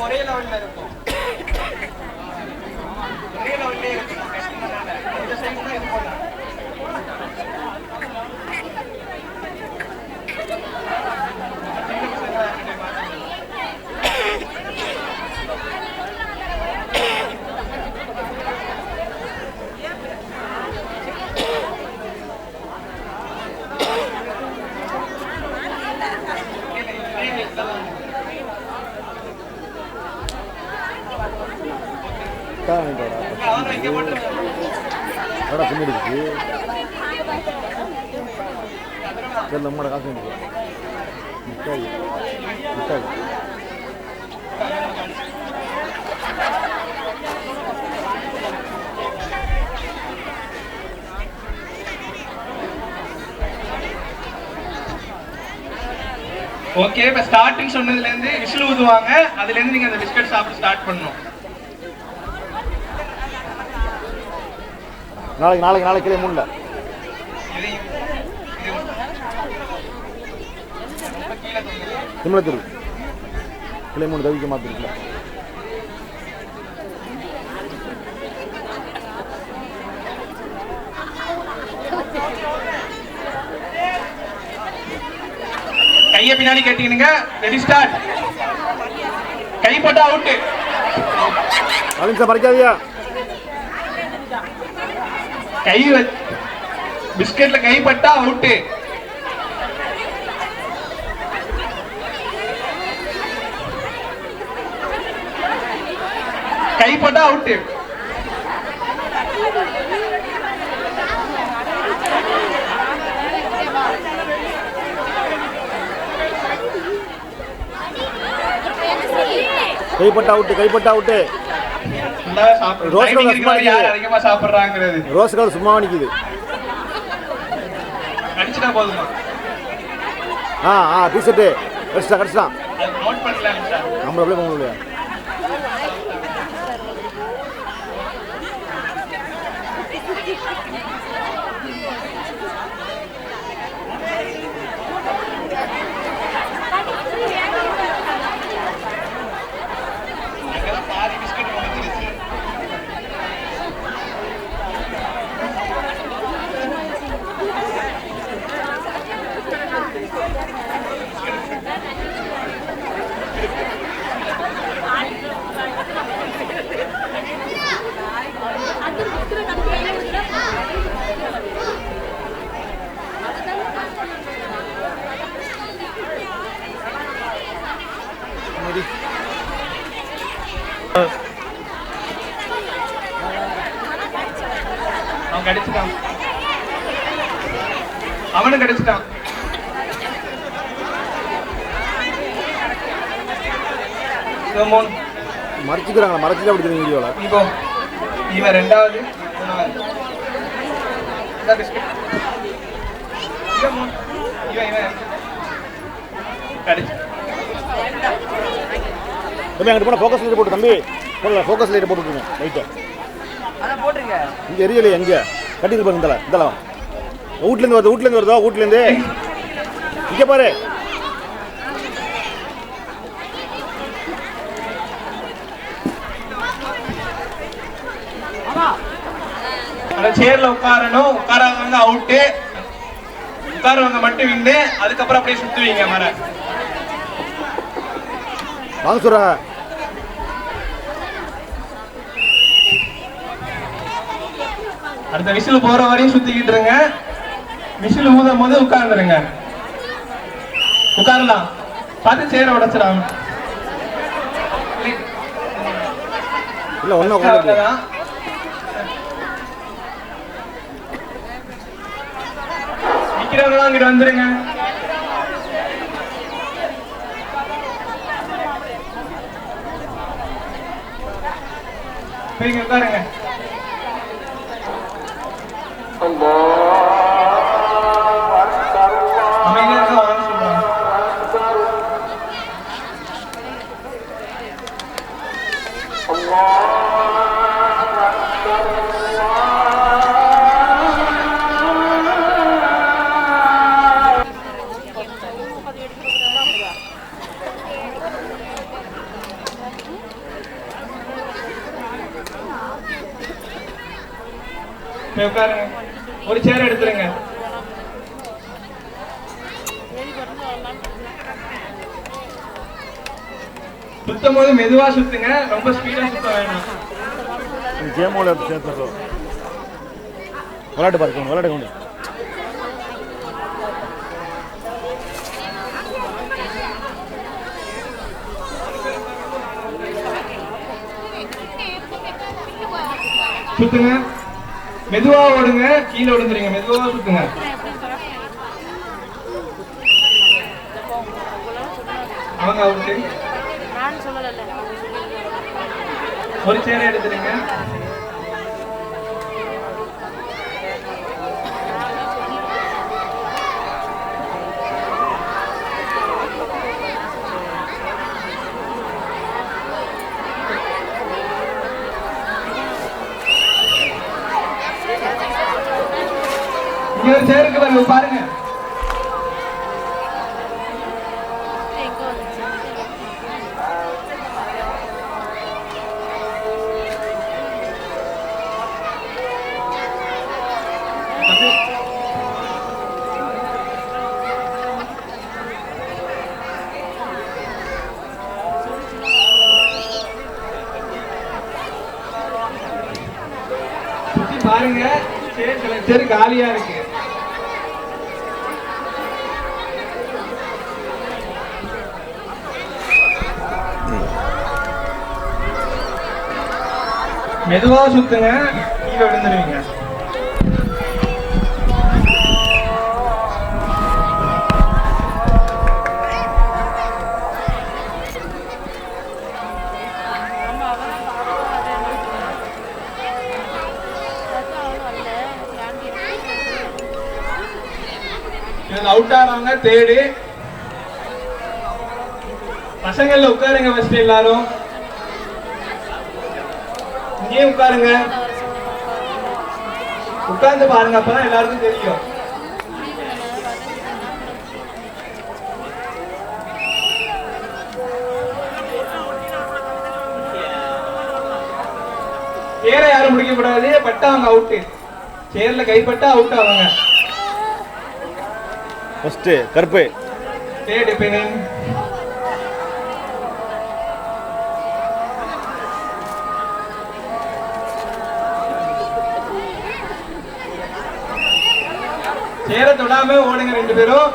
ஒரே லெவல்ல இருக்கும். ஒரே லெவல்லே இருக்கும். இந்த சைடு தான் இது போடலாம். அடா பின்னாடிச்சு சரி நம்மளோட காசு மிட்டாய் மிட்டாய். ஓகே, இப்ப ஸ்டார்டிங் சொன்னதுல இருந்து விசில் ஊதுவாங்க. அதுல இருந்து நீங்க அந்த பிஸ்கட் சாப்பிட்டு ஸ்டார்ட் பண்ணணும். நாளைக்கு நாளைக்கு நாளைக்கு கிளை மூணுல திம்மலத்தூர் கிளை மூணு தவிக்க மாத்திருக்கல. கையை பின்னாடி கட்டிக்கணுங்க. Ready start. கை போட்டா அவுட். அலின்சா மறைக்காதியா. கை பிஸ்கட்ல கை பட்டா அவுட். கை போட்டா அவுட். கைப்பட்ட அவுட்டு கைப்பட்ட அவுட்டு. அதிகமா சாப்பிடுறாங்கிறது. ரோஸ் கலர் சும்மா நிக்குது. அடிச்சுட்டா போதுமா? டிஷர்ட்டு கடிச்சிட்டான் கடிச்சிட்டான். நோட் பண்ணலாம் சார். நம்ம அப்படியே போக முடியல. அவன் கடிச்சிட்டான். அவனும் கடிச்சிட்டான். மறைச்சிக்கிறாங்க மறைச்சிட்டு அப்படி வீடியோல. இப்போ இவன் ரெண்டாவது தம்பி அங்கிட்டு போனால் ஃபோக்கஸ் லைட் போட்டு தம்பி போடல ஃபோக்கஸ் லைட் போட்டுருங்க லைட்டை. போட்டுருங்க. இங்கே எரியலையே எங்கே கட்டிட்டு பாருங்க இந்தல இந்தலாம் வீட்லேருந்து வருது வீட்லேருந்து வருதா வீட்லேருந்து இங்கே பாரு. சேர்ல உட்காரணும், உட்காராதவங்க அவுட்டு, உட்காரவங்க மட்டும் வின்னு. அதுக்கப்புறம் அப்படியே சுத்துவீங்க மர. வாங்க சொல்ற. அடுத்த விசில் போற வரையும் சுத்திக்கிட்டு இருங்க. விசில் ஊதும் போது உட்கார்ந்துருங்க. உட்காரலாம். பார்த்து சேர உடைச்சிடாம. இல்ல ஒண்ணு உட்கார்ந்து. நிக்கிறவங்க அங்கிட்டு வந்துருங்க. போய் உட்காருங்க. அமைதியா இருக்க வாங்க சொல்றாங்க. உட்காருங்க. ஒரு சேர் எடுத்துருங்க. சுத்தும் போது மெதுவா சுத்துங்க, ரொம்ப ஸ்பீடா சுத்த வேணாம். கேமோல சேர்த்துறோம். விளையாட்டு பார்க்கணும், விளையாட்டு கொண்டு. சுத்துங்க, மெதுவா ஓடுங்க, கீழே விழுந்துறீங்க. மெதுவா சுத்துங்க. அவங்க அவுட்டு. ஒரு சேர் எடுத்துருங்க. இங்க ஒரு சேருக்கு வந்து பாருங்க. சுத்தி பாருங்க. சில சேர் காலியா இருக்கு. மெதுவா சுத்துங்க, கீழே விழுந்துருவீங்க. அவுட் ஆறவங்க தேடு. பசங்கள்ல உட்காருங்க. ஃபர்ஸ்ட் எல்லாரும் இங்கேயே உட்காருங்க. உட்கார்ந்து பாருங்க, அப்பதான் எல்லாருக்கும் தெரியும். சேரை யாரும் முடிக்க கூடாது. பட்டா அவங்க அவுட்டு. சேர்ல கைப்பட்டா அவுட் ஆவாங்க. ஃபர்ஸ்ட் கருப்பு தேடு பெண். சேர தொடாம ஓடுங்க ரெண்டு பேரும்.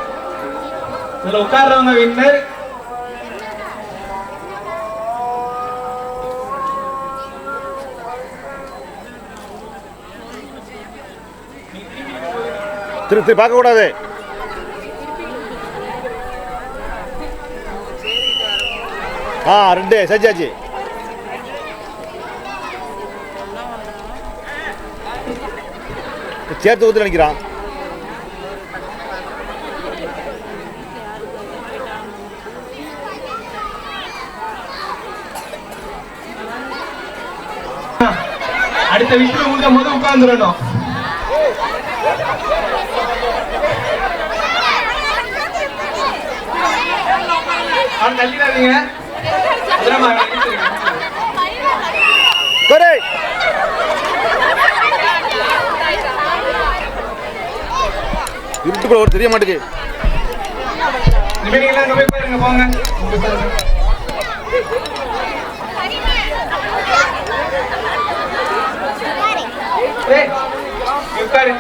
இதுல உட்கார்றவங்க வின்னர். திருப்பி பார்க்க கூடாது. ரெண்டு சஜாஜி சேர்த்து ஊத்து நினைக்கிறான். அடுத்த விஷயம் ஊட்டும் போது உட்கார்ந்துடணும். தள்ளிடாதீங்க. இருட்டுக்குள்ள ஒரு தெரிய மாட்டேங்குது. நீங்க அங்க போய் பாருங்க போங்க. ஏய் உட்காரு.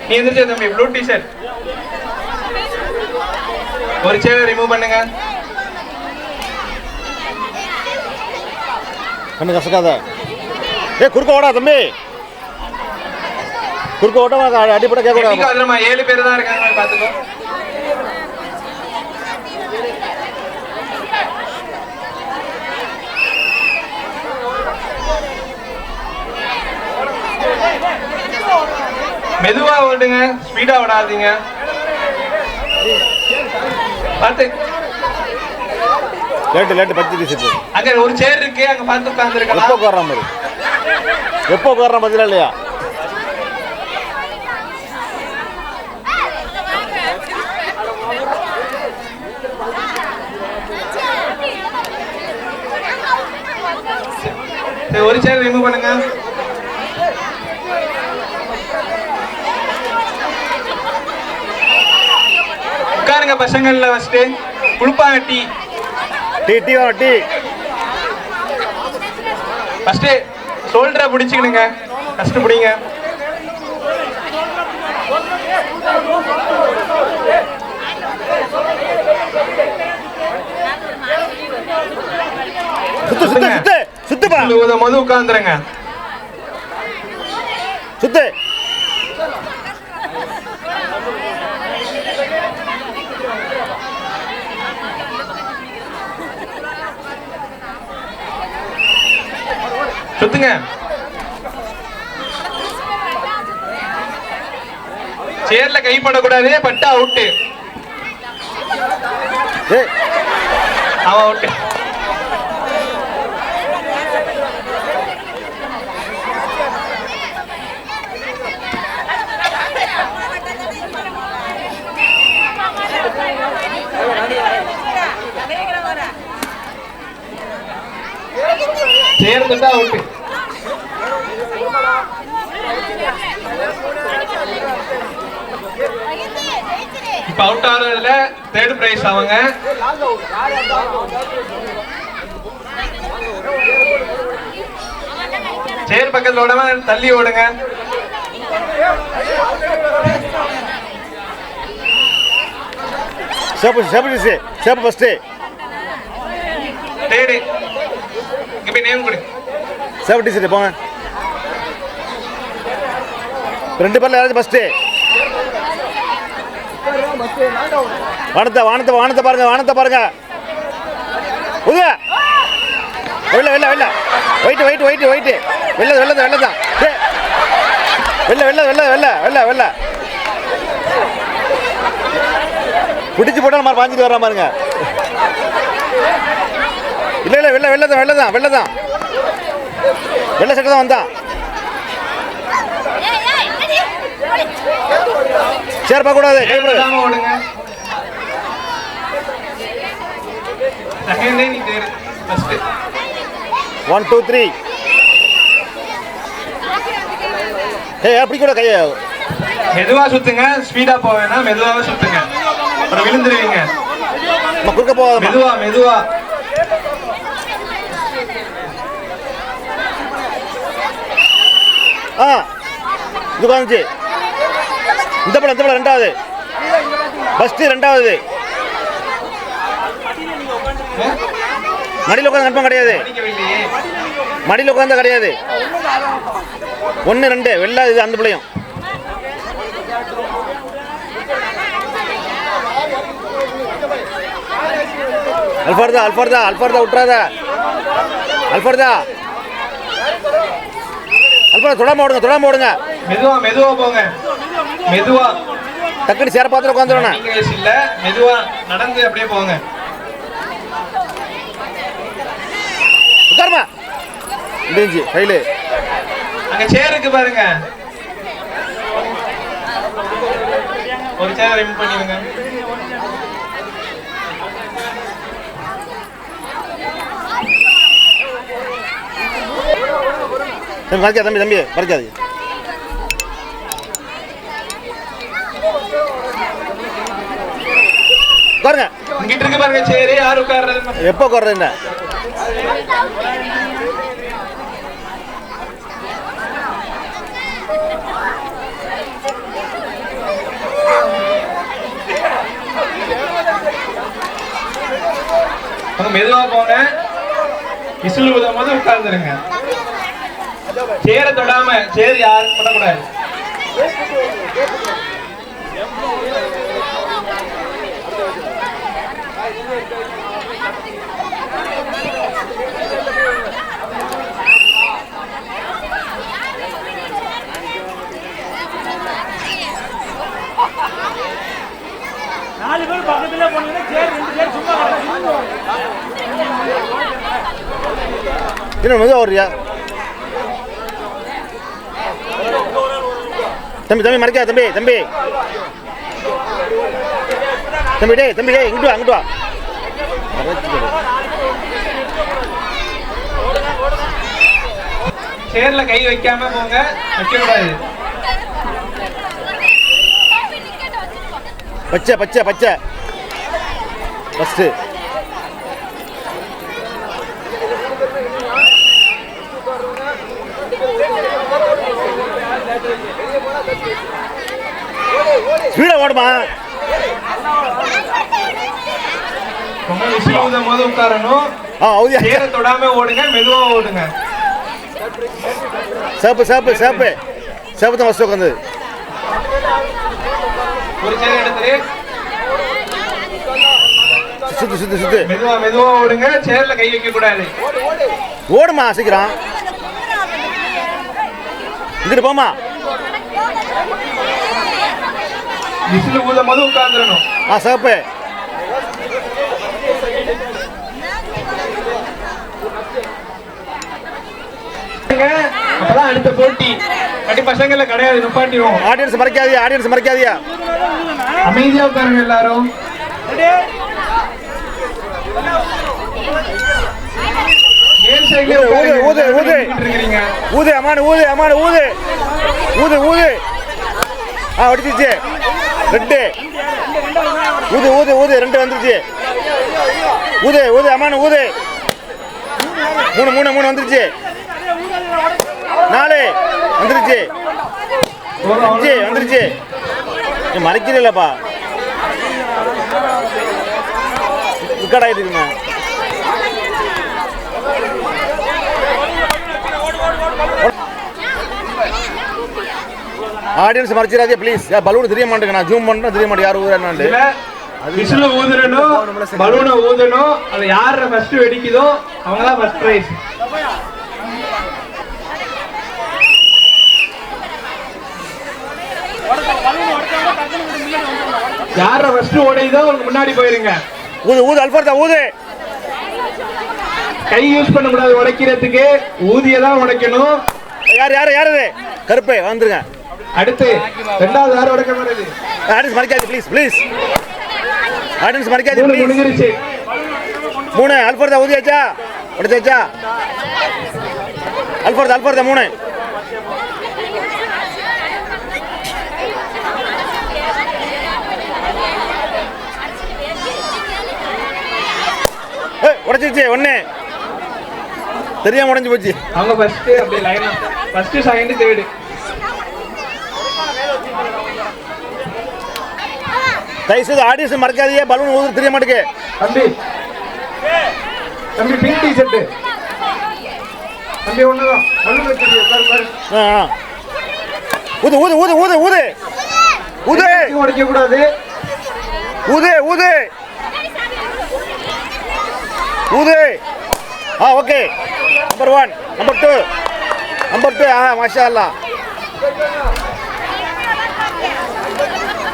நீ எந்திரிச்ச தம்பி ப்ளூ டி-ஷர்ட் ஒரு சேர் ரிமூவ் பண்ணுங்க. கண்ணு கசக்காத. குறுக்க ஓடா தம்பி, குறுக்க ஓட்ட அடிப்பட கேட்க கூடாது. அதுமா 7 பேர் தான் இருக்காங்க பாத்துக்கோ. மெதுவா ஓடுங்க, ஸ்பீடா ஓடாதீங்க. பாத்து லேட்டு பச்சை டி-ஷர்ட். அங்க ஒரு சேர் இருக்கு, அங்க பார்த்து உட்கார்ந்திருக்கலாம். எப்போ உட்கார்ற மாதிரி, எப்போ உட்கார்ற பதிலா இல்லையா? சரி ஒரு சேர் ரிமூவ் பண்ணுங்க. உட்காருங்க பசங்கள்ல ஃபர்ஸ்ட். குளுப்பாங்க டீ டீ டீ ஃபர்ஸ்ட் ஷோல்டரை பிடிச்சிக்கணுங்க. ஃபர்ஸ்ட் பிடிங்க. சுத்துப்பா, மொத உட்கார்ந்துருங்க. சுத்து. சுத்துங்க. சேர்ல கைப்படக்கூடாது, பட்டா அவுட்டு. அவன் அவுட்டு. சேர்ந்துட்டா அவுட்டு. இப்ப அவுட் ஆனதுல 3rd பிரைஸ் அவங்க. சேர் பக்கத்துல ஓடாம தள்ளி ஓடுங்க. சேப்பு ஃபர்ஸ்ட். தேடு இங்க போய் நேம் கொடு. சேப்பு டி-ஷர்ட் போங்க. 2 பேர்ல யாராச்சும் ஃபர்ஸ்ட். வானத்தை பாருங்க. உங்க வெள்ள ஒயிட் வெள்ளதான். வெள்ள பிடிச்சு போட்டாலும் மாதிரி பாஞ்சிட்டு வர்ற பாருங்க. இல்ல வெள்ளதான் வெள்ள சட்டை தான் வந்தான். சேர் பார்க்க கூடாது. ஓடுங்க. செகண்ட் நீ தேடு ஃபர்ஸ்ட். 1 2 3. அப்படி கூட கைய மெதுவா சுத்துங்க, ஸ்பீடா போவேனா மெதுவாவே சுத்துங்க. அப்புறம் விழுந்துருவீங்க. குறுக்க போகாத. மெதுவா இது வந்துச்சு. இந்த படம் 2வது. ஃபர்ஸ்ட் 2வது. மடியில் உட்காந்து கன்ஃபார்ம் கிடையாது. மடியில் உட்காந்து கிடையாது. 1 2 வெள்ளை இது அந்த பிள்ளையும். அல்ஃபர்தா விட்டுறாத. அல்ஃபர்தா தொடாம ஓடுங்க. மெதுவா போங்க. மெதுவா டக்குனு சேர பாத்திரம் உட்காந்துருவேன். இல்ல மெதுவா நடந்து அப்படியே போங்க. உட்காருமா. முடிஞ்சு ஃபைலு. அங்க சேர் இருக்கு பாருங்க, ஒரு சேர் ரிமூவ் பண்ணிடுங்க. மறைக்காது தம்பி, தம்பி மறைக்காது. உட்காருங்க. இங்கிட்டு இருக்கு பாருங்க சேரு, யார் உட்கார்றது? எப்போ உட்கார்றது? என்ன மெதுவா போங்க, விசில் ஊதும் போது உட்கார்ந்துருங்க. சேரை தொடாம, சேர் யாரும் பண்ணக்கூடாது. நாலு பேர் பக்கத்துல போனீங்கன்னா சேர் 2 பேர் சும்மா என்ன மெதுவா வர்றியா தம்பி? தம்பி மறைக்காத தம்பி, தம்பி தம்பி டே, தம்பி டே, இங்கிட்டு வா, இங்கிட்டு வா. சேர்ல கை வைக்காம போங்க, வைக்க கூடாது. பச்சை பச்சை பச்சை ஃபஸ்ட்டு. ஸ்பீடா ஓடுமா? விசில் ஊதும் போது உட்காரணும். சேரை தொடாம ஓடுங்க, மெதுவா ஓடுங்க. சேப்பு சேப்பு சேப்பு சேப்பு தான் ஃபஸ்ட்டு உட்காந்து. ஒரு சேர் எடுத்துரு, சுத்து சுத்து சுத்து. மெதுவா மெதுவா ஓடுங்க, சேர்ல கை வைக்க கூடாது. ஓடுமா சீக்கிரம், இங்கிட்டு போமா. விசில் ஊதும் போது உட்கார்ந்துடணும். சேப்பு அப்பதான் அடுத்த போட்டி. கட்டி பசங்கள கிடையாது, நிப்பாட்டிடுவோம். Audience மறைக்காதியா, audience மறைக்காதியா. அமைதியா உட்காருங்க எல்லாரும். ஊது ஊது ஊது ஊது அம்மானு ஊது, அம்மானு ஊது ஊது ஊது. அடிச்சிச்சு ரெண்டு. ஊது ஊது ஊது, 2 வந்துருச்சு. ஊது ஊது அம்மானு ஊது. 3 வந்துருச்சு. 4 வந்துருச்சு. வந்துருச்சு. நீ மறைக்கிறீங்களப்பா, விக்கெட் ஆகிட்டு இருக்குங்க. Audience மறைச்சிடாதே please. பலூன் தெரிய மாட்டேங்க, நான் ஜூம் பண்ணா தெரிய மாட்டேன் யார் ஊதுறான்னு. விசில் ஊதுறணும், பலூனை ஊதணும். அது யார ஃபர்ஸ்ட் வெடிக்குதோ அவங்க தான் ஃபர்ஸ்ட் பிரைஸ். யார ஃபர்ஸ்ட் ஓடையுதோ அவங்க முன்னாடி போயிருங்க. ஊது ஊது அல்ஃபர்தா ஊது. கை யூஸ் பண்ண கூடாது உடைக்கிறதுக்கு, ஊதியதான் உடைக்கணும். யார் யார் யார் இது? கருப்பு வந்துருங்க. அடுத்து ரெண்டாவது யார் உடைக்க போறது? ஆடியன்ஸ் மறைக்காது ப்ளீஸ் ப்ளீஸ். ஆடியன்ஸ் மறைக்காது ப்ளீஸ். முடிஞ்சிருச்சு. 3 அல்ஃபர்தா ஊதியாச்சா? உடைச்சாச்சா? அல்ஃபர்தா 3. உடைச்சிருச்சு 1. தெரியாம உடைஞ்சு போச்சு. அவங்க ஃபர்ஸ்ட் அப்படியே லைனா ஃபர்ஸ்ட் செகண்ட் தேர்ட். தயவுசெய்து ஆடியன்ஸ் மறக்காதீங்க, பலூன் ஊது தெரிய மாட்டேங்க. தம்பி தம்பி பிங்க் டி-ஷர்ட் தம்பி ஒண்ணுதான் பலூன் வச்சிருக்கீங்க பாரு பாரு. ஊது ஊது ஊது ஊது ஊது ஊது. உடைக்க கூடாது. ஊது ஊது ஊது. ஓகே. Number 1, number 2. மாஷா அல்லாஹ்.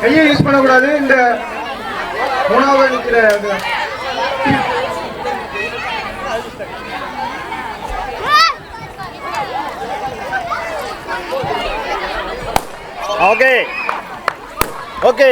கையை யூஸ் பண்ண கூடாது. இந்த 3வது நிக்கிற ஓகே ஓகே.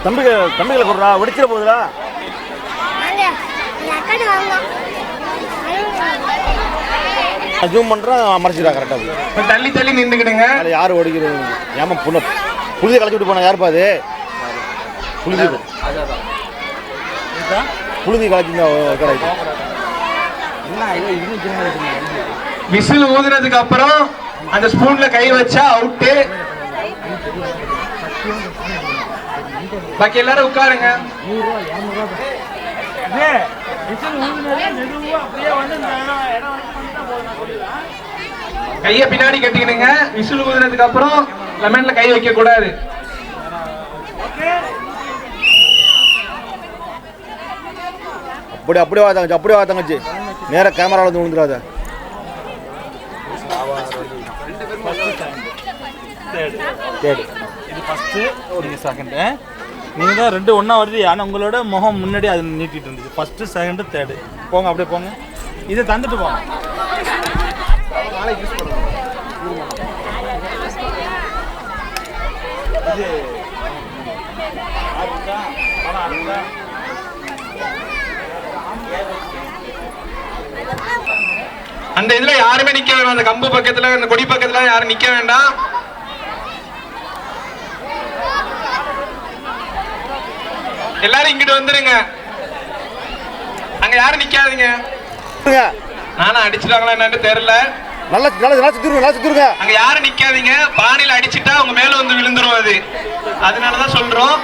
தம்பிகளை கொடுறா, வெடிச்சிட போகுதுடா. ஜூம் பண்ணுறேன், மறைச்சிடா கரெக்டாக. தள்ளி தள்ளி நின்றுக்கிடுங்க. அதில் யார் ஓடிக்கிறது? ஏமா புழுதி களைச்சி விட்டு போனா யாருப்பா அது? புழுதி புழுதி களைச்சி கிடையாது. விசில் ஊதுனதுக்கு அப்புறம் அந்த ஸ்பூன்ல கை வச்சா அவுட்டு. பாக்கி எல்லாரும் உட்காருங்க. கைய பின்னாடி கட்டிக்கிடுங்க. விசில் ஊதுனதுக்கு அப்புறம் லெமன்ல கை வைக்க கூடாது. அப்படியே வா தங்கச்சி, நேர கேமராவில் வந்து விழுந்துடாத. இது ஃபர்ஸ்ட், இது செகண்ட். நீங்கள் தான் ரெண்டு ஒன்றா வருது. ஆனால் உங்களோட முகம் முன்னாடி அது நீட்டிட்டு இருந்துச்சு. First, second, third. போங்க, அப்படியே போங்க. இதை தந்துட்டு போங்க. இது அந்த இதுல யாருமே நிக்க வேண்டாம். அந்த கம்பு பக்கத்துல, அந்த கொடி பக்கத்துல யாரும் நிக்க வேண்டாம். எல்லாரும் இங்கிட்டு வந்துருங்க. அங்க யாரும் நிக்காதீங்க. நானும் அடிச்சிட்டாங்களா என்னன்னு தெரியல. நல்லா சுத்துருங்க. அங்க யாரும் நிக்காதீங்க. பானையில அடிச்சுட்டா உங்க மேல வந்து விழுந்துரும். அது அதனாலதான் சொல்றோம்.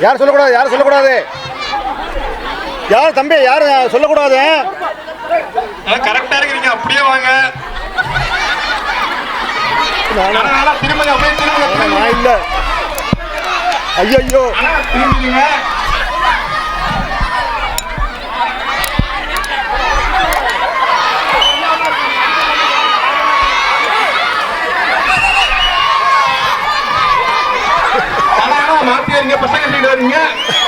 யாரும் சொல்லக்கூடாது. யார் தம்பி, யாரும் சொல்லக்கூடாது. கரெக்டா இருக்கிறீங்க. அப்படியே வாங்க. திரும்ப அப்படியே திரும்ப. இல்ல, ஐயோ திரும்பிடுங்க. மாத்தி வரீங்க. பசங்க சைடு வரீங்க.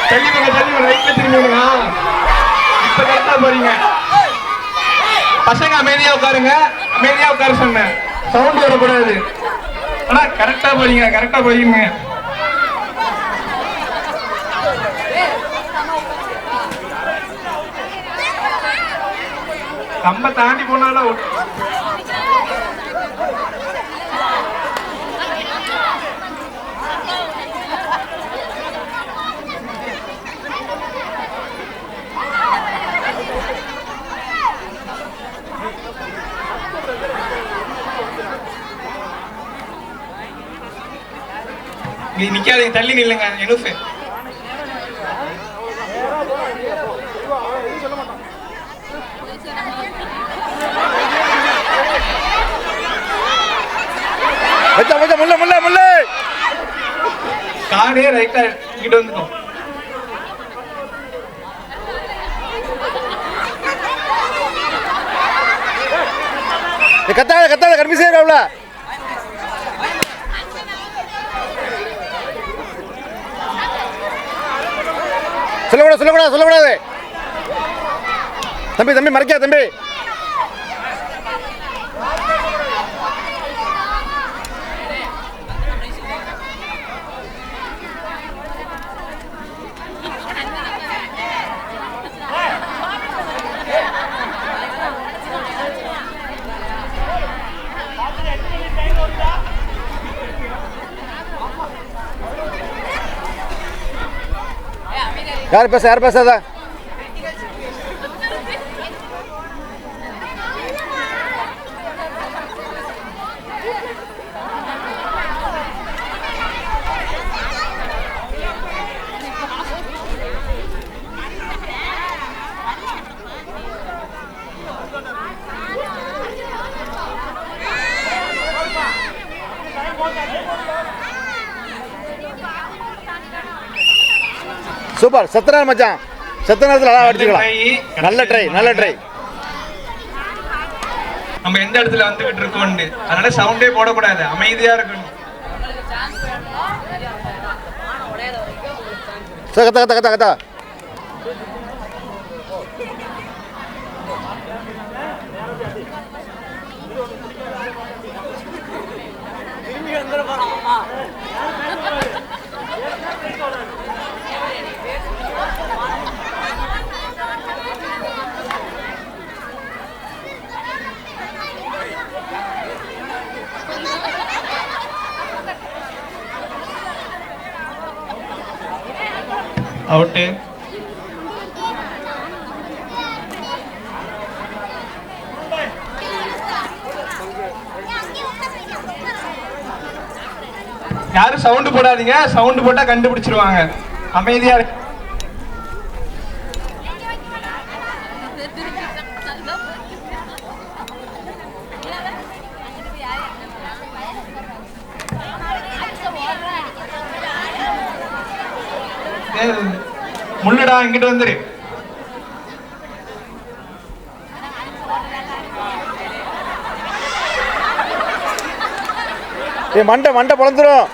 தள்ளி ரைட்ல திரும்பிடுங்க. இப்ப கரெக்டா போறீங்க. பசங்க அமைதியா உட்காருங்க. அமைதியா உட்கார சொன்னேன். சவுண்ட் வரக்கூடாது. ஆனா கரெக்டா போறீங்க. கம்ப தாண்டி போனாலும் நிக்காதீங்க. தள்ளி நில்லுங்க. எனுஃபு முல்ல காடே ரைட்டா இங்கிட்டு வந்துட்டோம். கத்தாத கடுமை செய்யறவள. சொல்லக்கூடாது. தம்பி மறைக்கா தம்பி. யார் பேசாத. சூப்பர் செத்த நேரம் மச்சான் செத்த நேரத்தில் அழகாக அடிச்சுக்கலாம் நல்ல ட்ரை நல்ல ட்ரை நம்ம எந்த இடத்துல வந்துகிட்டு இருக்கோம்னு அதனால சவுண்டே போடக்கூடாது அமைதியா இருக்கணும் சார் கத்தா கத்தா கத்தா கத்தா அவுட்டு யாரும் சவுண்ட் போடாதீங்க சவுண்ட் போட்டா கண்டுபிடிச்சிருவாங்க அமைதியா முள்ளுடா இங்கிட்டு வந்துரு மண்டை மண்டை பொழந்துரும்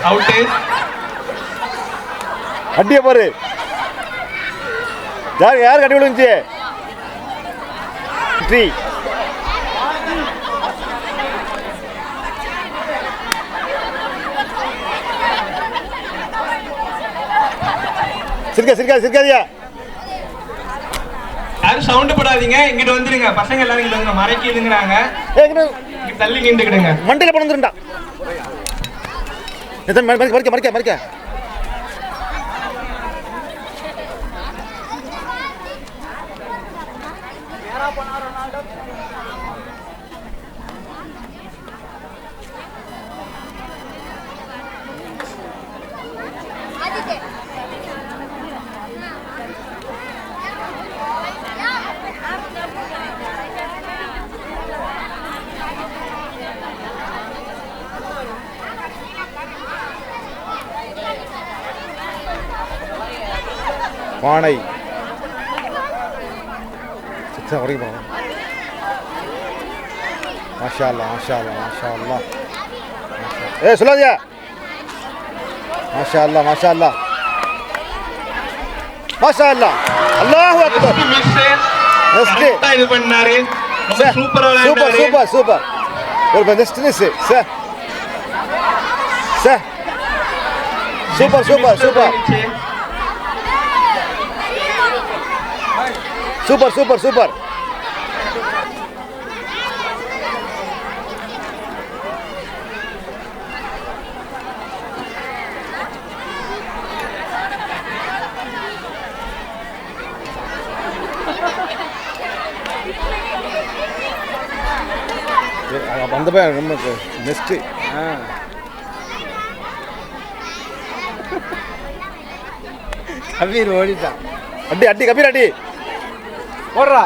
அவுட்டு அடிய பாரு யார் யார் கட்டி விழுந்துச்சு ட்ரீ சிரிக்காதியா யாரும் சவுண்ட் போடாதீங்க இங்கிட்டு வந்துருங்க பசங்க எல்லாரும் இங்கிட்டு வந்துருங்க மறைக்கு இல்லைங்கிறாங்க தள்ளி நின்றுக்கிடுங்க மண்டையில பணந்துருண்டா மறிக்க மறிக்க மறிக்க பானை வரைக்கும் போகணும் மாஷா அல்லாஹ் மாஷா அல்லாஹ் மாஷா அல்லாஹ் சொல்லாதியா மாஷா அல்லாஹ் மாஷா அல்லாஹ் மாஷா அல்லாஹ் அல்லாஹு அக்பர் நெக்ஸ்ட் இது பண்ணாரு சூப்பரா சூப்பர் சூப்பர் சூப்பர் ஒரு next sir sir super super super super super super அந்த பையன் ரொம்ப நெக்ஸ்ட் கபீர் ஓடிட்டான் அடி அடி கபீர் அடி ஓடுறா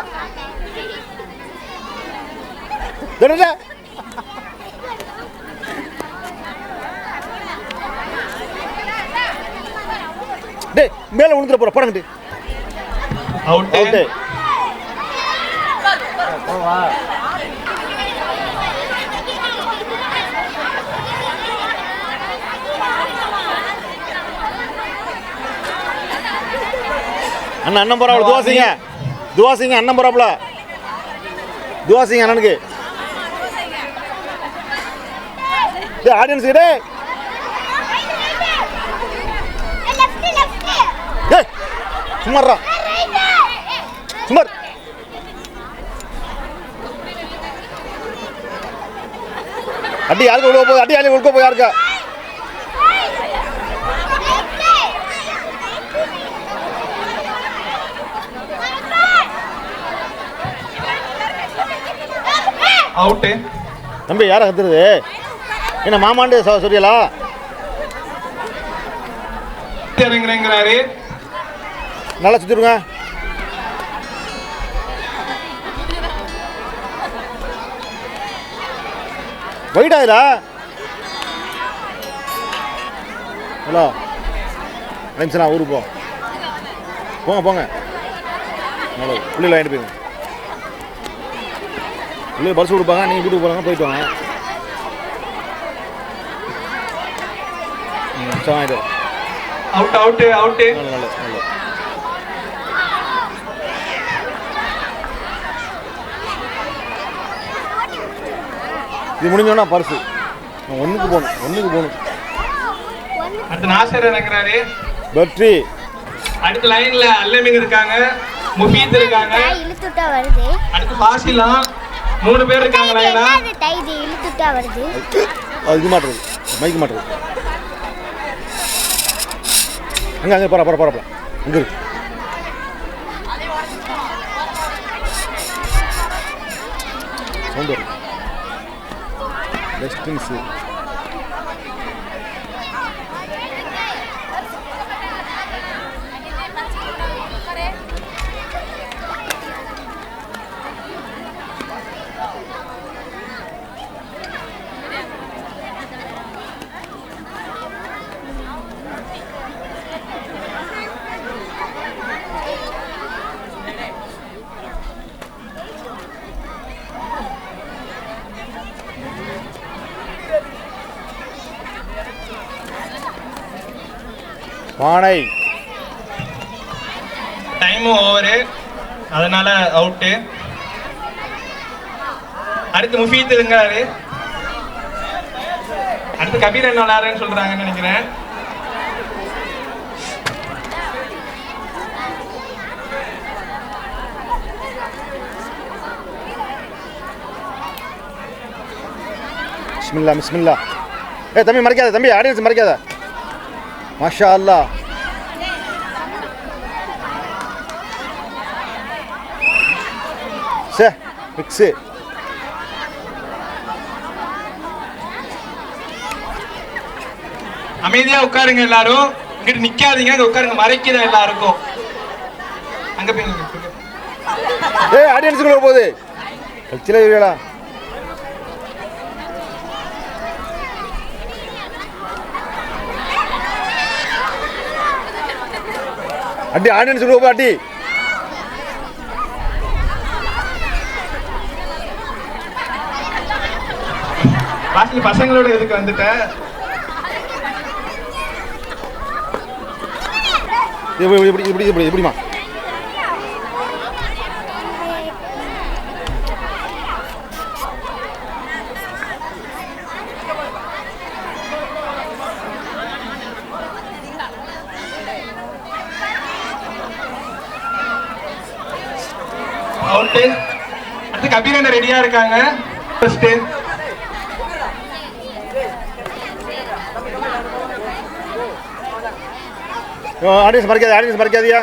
டேய் மேல விழுந்துற போற போறங்கடி அவுட் அவுட் போவா அண்ணா அண்ணன் போறாப்ல துவாசிங்க அண்ணன் போறாப்ல துவாசிங்க அண்ணனுக்கு டேய் ஆடியன்ஸ் டேய் டேய் சும்மாறா சும்மா அடி யாருக்கு உள்ள போகுது அடி யாருக்கு உள்ள போய் யாருக்கா அவுட் தம்பி யாரை கத்துறது என்ன மாமாண்டு சொல்லியலா இறங்குறாரு நல்லா சுத்திடுங்க வைடா இதுல ஹலோ நிமிஷம் ஊருக்கு போங்க போங்க ஹலோ பிள்ளைகளை வாங்கிட்டு போயிருங்க பிள்ளைங்க பரிசு கொடுப்பாங்க நீங்கள் வீட்டுக்கு போகிறாங்க போயிட்டு வாங்க வாங்கிட்டு அவுட் அவுட் அவுட் நல்ல நல்ல நல்ல இது முடிஞ்சோன்னா பரிசு ஒன்றுக்கு போகணும் அடுத்து நாசர் இறங்குறாரு. வெற்றி அடுத்த லைன்ல அல்லமின் இருக்காங்க, முஃபீத் இருக்காங்க, இழுத்துட்டா வருது. அடுத்து ஃபாசிலா 3 பேர் இருக்காங்க லைனா. டைது இழுத்துட்டா வருது. அது இது மாட்டுறது மைக் மாட்டுறது அங்கே போகிறப்ப அங்கே இருக்கு சவுண்ட் வரும் டெஸ்டின்ஸு பானை டைம் ஓவர், அதனால அவுட். அடுத்து முஃபீத் இருக்காரு, அடுத்து கபீர் என்ன விளையாடுறேன்னு சொல்றாங்கன்னு நினைக்கிறேன். பிஸ்மில்லா பிஸ்மில்லா. தம்பி மறைக்காத, தம்பி ஆடியன்ஸ் மறைக்காத. மாஷா அல்லாஹ். சே மிக்ஸு அமைதியா உட்காருங்க எல்லாரும், இங்கிட்டு நிக்காதீங்க, அங்க உட்காருங்க, மறைக்குதா எல்லாருக்கும். அங்க போய் ஆடியன்ஸுக்குள்ள போகுது சில வீடியோடா. அடி ஆடியன்ஸ் ரூபா அடி. வாசல் பசங்களோட இதுக்கு வந்துட்டேன். எப்படிமா அவுட். அடுத்து கபீர் என்ன ரெடியா இருக்காங்க. ஃபர்ஸ்ட் ஆடியன்ஸ் மறைக்காத, ஆடியன்ஸ் மறைக்காதியா.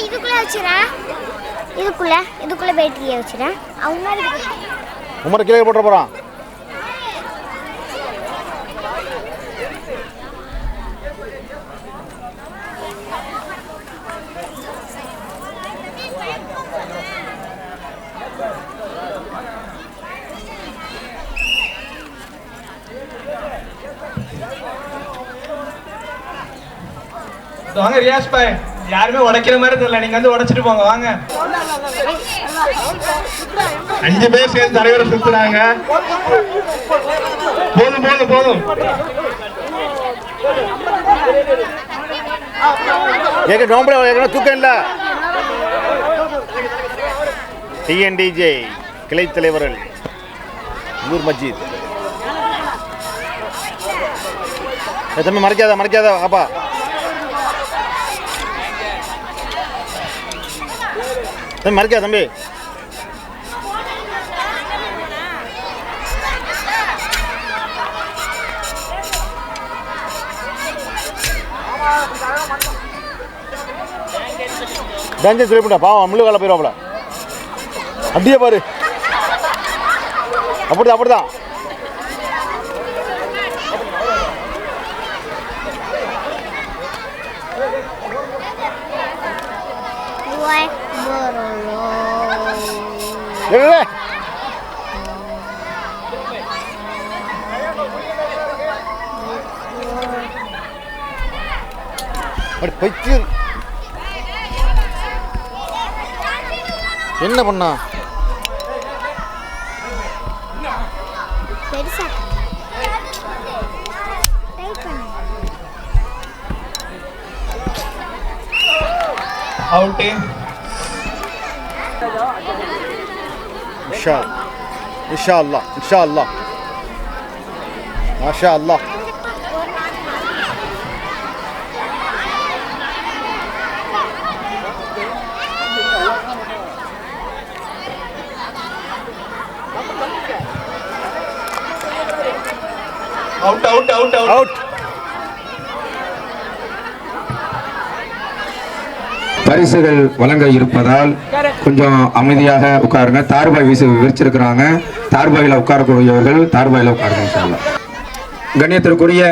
இதுக்குள்ள வச்சுறேன், இதுக்குள்ள பேட்டரியை வச்சுறேன். உமரை கீழே போட்டுற போறான். வாங்க ரியாஸ் பாய், யாருமே உடைக்கிற மாதிரி தெரியல, நீங்க வந்து உடைச்சிட்டு போங்க. வாங்க 5 பேர் சேர்ந்து தலைவரை சுத்துறாங்க. போதும் போதும் போதும். தூக்கம் இல்ல. டிஎன்டிஜே கிளை தலைவர்கள் நூர் மஜீத். தம்பி மறைக்காத மறைக்காத அப்பா. தம்பி மறைக்காத தம்பி. டேஞ்சர் சொல்லிவிட்டா பாவம் முள்ளு கால போயிடுவாப்ல. அப்படியே பாரு. அப்படிதான். என்ன பண்ணா பெருசா டைப் பண்ணு. அவுட். இன்ஷா அல்லாஹ் மாஷா அல்லாஹ். அவுட். பரிசுகள் வழங்க இருப்பதால் கொஞ்சம் அமைதியாக உட்காருங்க. தார்பாய் விரிச்சிருக்கிறாங்க. தார்பாயில் உட்காரக்கூடியவர்கள் தார்பாயில் உட்காருங்க. இன்ஷா அல்லாஹ். கண்ணியத்திற்குரிய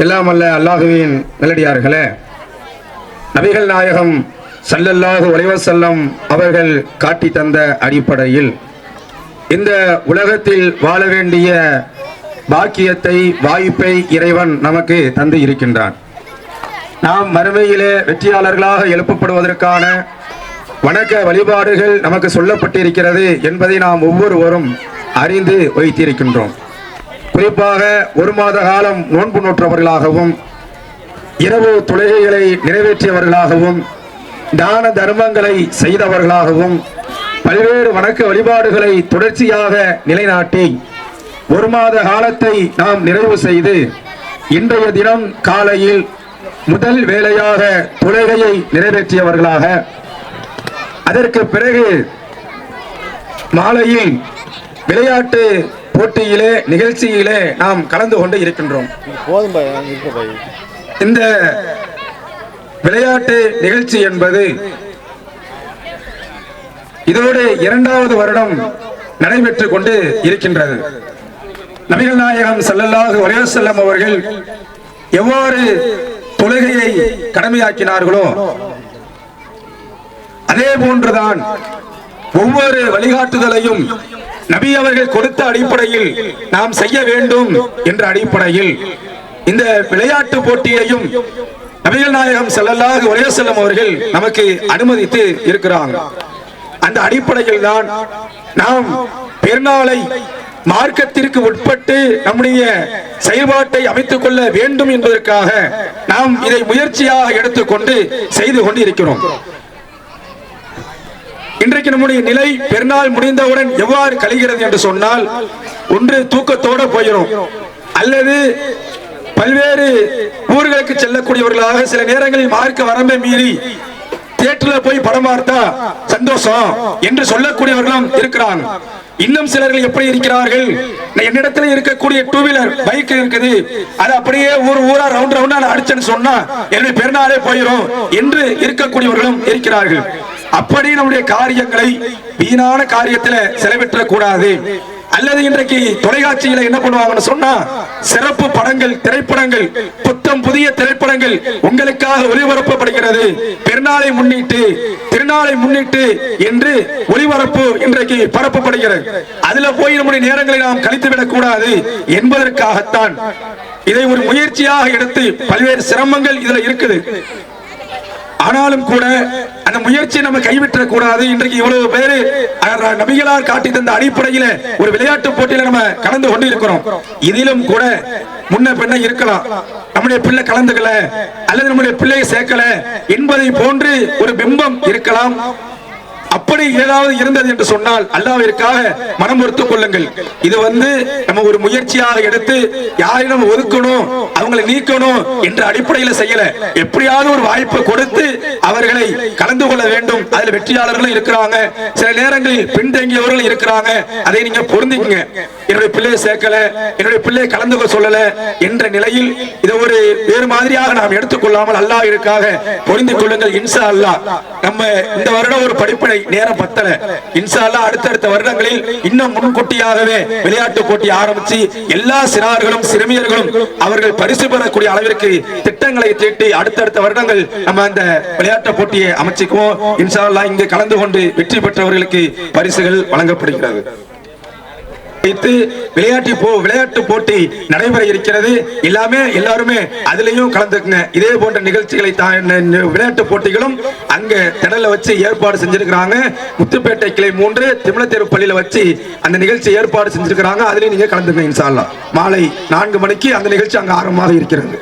எல்லாம் அல்ல அல்லாஹுவின் நல்லடியார்களே, நபிகள் நாயகம் ஸல்லல்லாஹு அலைஹி வஸல்லம் அவர்கள் காட்டி தந்த அடிப்படையில் இந்த உலகத்தில் வாழ வேண்டிய பாக்கியத்தை வாய்ப்பை இறைவன் நமக்கு தந்து இருக்கின்றான். நாம் மறுமையிலே வெற்றியாளர்களாக எழுப்பப்படுவதற்கான வணக்க வழிபாடுகள் நமக்கு சொல்லப்பட்டிருக்கிறது என்பதை நாம் ஒவ்வொருவரும் அறிந்து வைத்திருக்கின்றோம். குறிப்பாக ஒரு மாத காலம் நோன்பு நோற்றவர்களாகவும் இரவு தொழுகைகளை நிறைவேற்றியவர்களாகவும் தான தர்மங்களை செய்தவர்களாகவும் பல்வேறு வணக்க வழிபாடுகளை தொடர்ச்சியாக நிலைநாட்டி ஒரு மாத காலத்தை நாம் நிறைவு செய்து இன்றைய தினம் காலையில் முதல் வேளையாக தொழுகையை நிறைவேற்றியவர்களாக, அதற்கு பிறகு மாலையில் விளையாட்டு போட்டியிலே நிகழ்ச்சியிலே நாம் கலந்து கொண்டு இருக்கின்றோம். இந்த விளையாட்டு நிகழ்ச்சி என்பது இதோடு 2வது வருடம் நடைபெற்றுக் கொண்டு இருக்கின்றது. நபிகள் நாயகம் ஸல்லல்லாஹு அலைஹி வஸல்லம் அவர்கள் எவ்வாறு தொழுகையை கடமையாக்கினார்களோ அதே போன்றுதான் ஒவ்வொரு வழிகாட்டுதலையும் நபி அவர்கள் கொடுத்த அடிப்படையில் நாம் செய்ய வேண்டும் என்ற அடிப்படையில் இந்த விளையாட்டு போட்டியையும் நபிகள் நாயகம் ஸல்லல்லாஹு அலைஹி வஸல்லம் அவர்கள் நமக்கு அனுமதித்து இருக்கிறாங்க. அந்த அடிப்படையில் தான் நாம் பெருநாளை மார்க்கத்திற்கு உட்பட்டு நம்முடைய செயல்பாட்டை அமைத்துக் கொள்ள வேண்டும் என்பதற்காக நாம் இதை முயற்சியாக எடுத்துக்கொண்டு செய்து கொண்டு இருக்கிறோம். இன்றைக்கு நம்முடைய நிலை பெருநாள் முடிந்தவுடன் எவ்வாறு கழிகிறது என்று சொன்னால், ஒன்று தூக்கத்தோட போயிடும், அல்லது பல்வேறு ஊர்களுக்கு செல்லக்கூடியவர்களாக சில நேரங்களில் மார்க்க வரம்பை மீறி தியேட்டர்ல போய் படம் பார்த்தா சந்தோஷம் என்று சொல்லக்கூடியவர்களும் இருக்கிறாங்க. இன்னும் சிலர்கள் எப்படி இருக்கிறார்கள், என்னிடத்துல இருக்கக்கூடிய 2 வீலர் பைக் இருக்குது, அது அப்படியே ஊரா ரவுண்டா அடிச்சேன்னு சொன்னா என்னுடைய பெருநாளே போயிடும் என்று இருக்கக்கூடியவர்களும் இருக்கிறார்கள். அப்படி நம்முடைய காரியங்களை வீணான காரியத்துல செலவிட்டக் கூடாது. அல்லது இன்றைக்கு தொலைக்காட்சியில என்ன பண்ணுவாங்கன்னு சொன்னா, சிறப்பு படங்கள், திரைப்படங்கள், புத்தம் புதிய திரைப்படங்கள் உங்களுக்காக ஒளிபரப்பப்படுகிறது, பெருநாளை முன்னிட்டு திருநாளை முன்னிட்டு என்று ஒளிபரப்பு இன்றைக்கு பரப்பப்படுகிறது. அதுல போய் நம்முடைய நேரங்களை நாம் கழித்துவிடக் கூடாது என்பதற்காகத்தான் இதை ஒரு முயற்சியாக எடுத்து பல்வேறு சிரமங்கள் இதுல இருக்குது. ஆனாலும் கூட அந்த முயற்சியை நம்ம கைவிட்டக் கூடாது. இன்றைக்கு இவ்வளவு பேரு நபிகளார் காட்டி தந்த அடிப்படையில ஒரு விளையாட்டு போட்டியில நம்ம கலந்து கொண்டு இருக்கிறோம். இதிலும் கூட முன்ன பின்ன இருக்கலாம், நம்முடைய பிள்ளை கலந்துக்கல அல்லது நம்முடைய பிள்ளையை சேர்க்கல என்பதை போன்று ஒரு பிம்பம் இருக்கலாம். அப்படி ஏதாவது இருந்தது என்று சொன்னால் அல்லாஹ்விற்காக மனம் பொறுத்துக் கொள்ளுங்கள். இது நம்ம ஒரு முயற்சியாக எடுத்து யாரையும் நம்ம ஒதுக்கணும், அவங்களை நீக்கணும் என்ற அடிப்படையில் செய்யல. எப்படியாவது ஒரு வாய்ப்பு கொடுத்து அவர்களை கலந்து கொள்ள வேண்டும். அதில் வெற்றியாளர்களும் இருக்கிறாங்க, சில நேரங்களில் பின்தங்கியவர்கள் இருக்கிறாங்க. அதை நீங்க பொருந்திக்கங்க. என்னுடைய பிள்ளையை சேர்க்கல, என்னுடைய பிள்ளையை கலந்து கொள்ள சொல்லல என்ற நிலையில் இதை ஒரு வேறு மாதிரியாக நாம் எடுத்துக்கொள்ளாமல் அல்லாஹ்விற்காக பொருந்திக் கொள்ளுங்கள். இன்ஷா அல்லாஹ் நம்ம இந்த வருடம் ஒரு படிப்பனை நேரம் பத்தல. இன்ஷா அல்லாஹ் அடுத்தடுத்த வருடங்களில் இன்னும் முன்கூட்டியாகவே விளையாட்டு போட்டி ஆரம்பிச்சு எல்லா சிறார்களும் சிறுமியர்களும் அவர்கள் பரிசு பெறக்கூடிய அளவிற்கு திட்டங்களை தீட்டி அடுத்தடுத்த வருடங்கள் நம்ம அந்த விளையாட்டு போட்டியை அமைச்சுக்குவோம். இன்ஷா அல்லாஹ் இங்கு கலந்து கொண்டு வெற்றி பெற்றவர்களுக்கு பரிசுகள் வழங்கப்படுகிறது. விளையாட்டு போட்டி நடைபெற இருக்கிறது. எல்லாருமே அதிலையும் கலந்துக்குங்க. இதே போன்ற நிகழ்ச்சிகளை விளையாட்டு போட்டிகளும் அங்க திடல்ல வச்சு ஏற்பாடு செஞ்சிருக்கிறாங்க. முத்துப்பேட்டை கிளை 3 திமிழத்தேரு பள்ளியில வச்சு அந்த நிகழ்ச்சி ஏற்பாடு செஞ்சிருக்கிறாங்க. அதுலயும் நீங்க கலந்துங்க. இன்ஷா அல்லாஹ் மாலை 4 மணிக்கு அந்த நிகழ்ச்சி அங்க ஆரம்பமாக இருக்கிறது.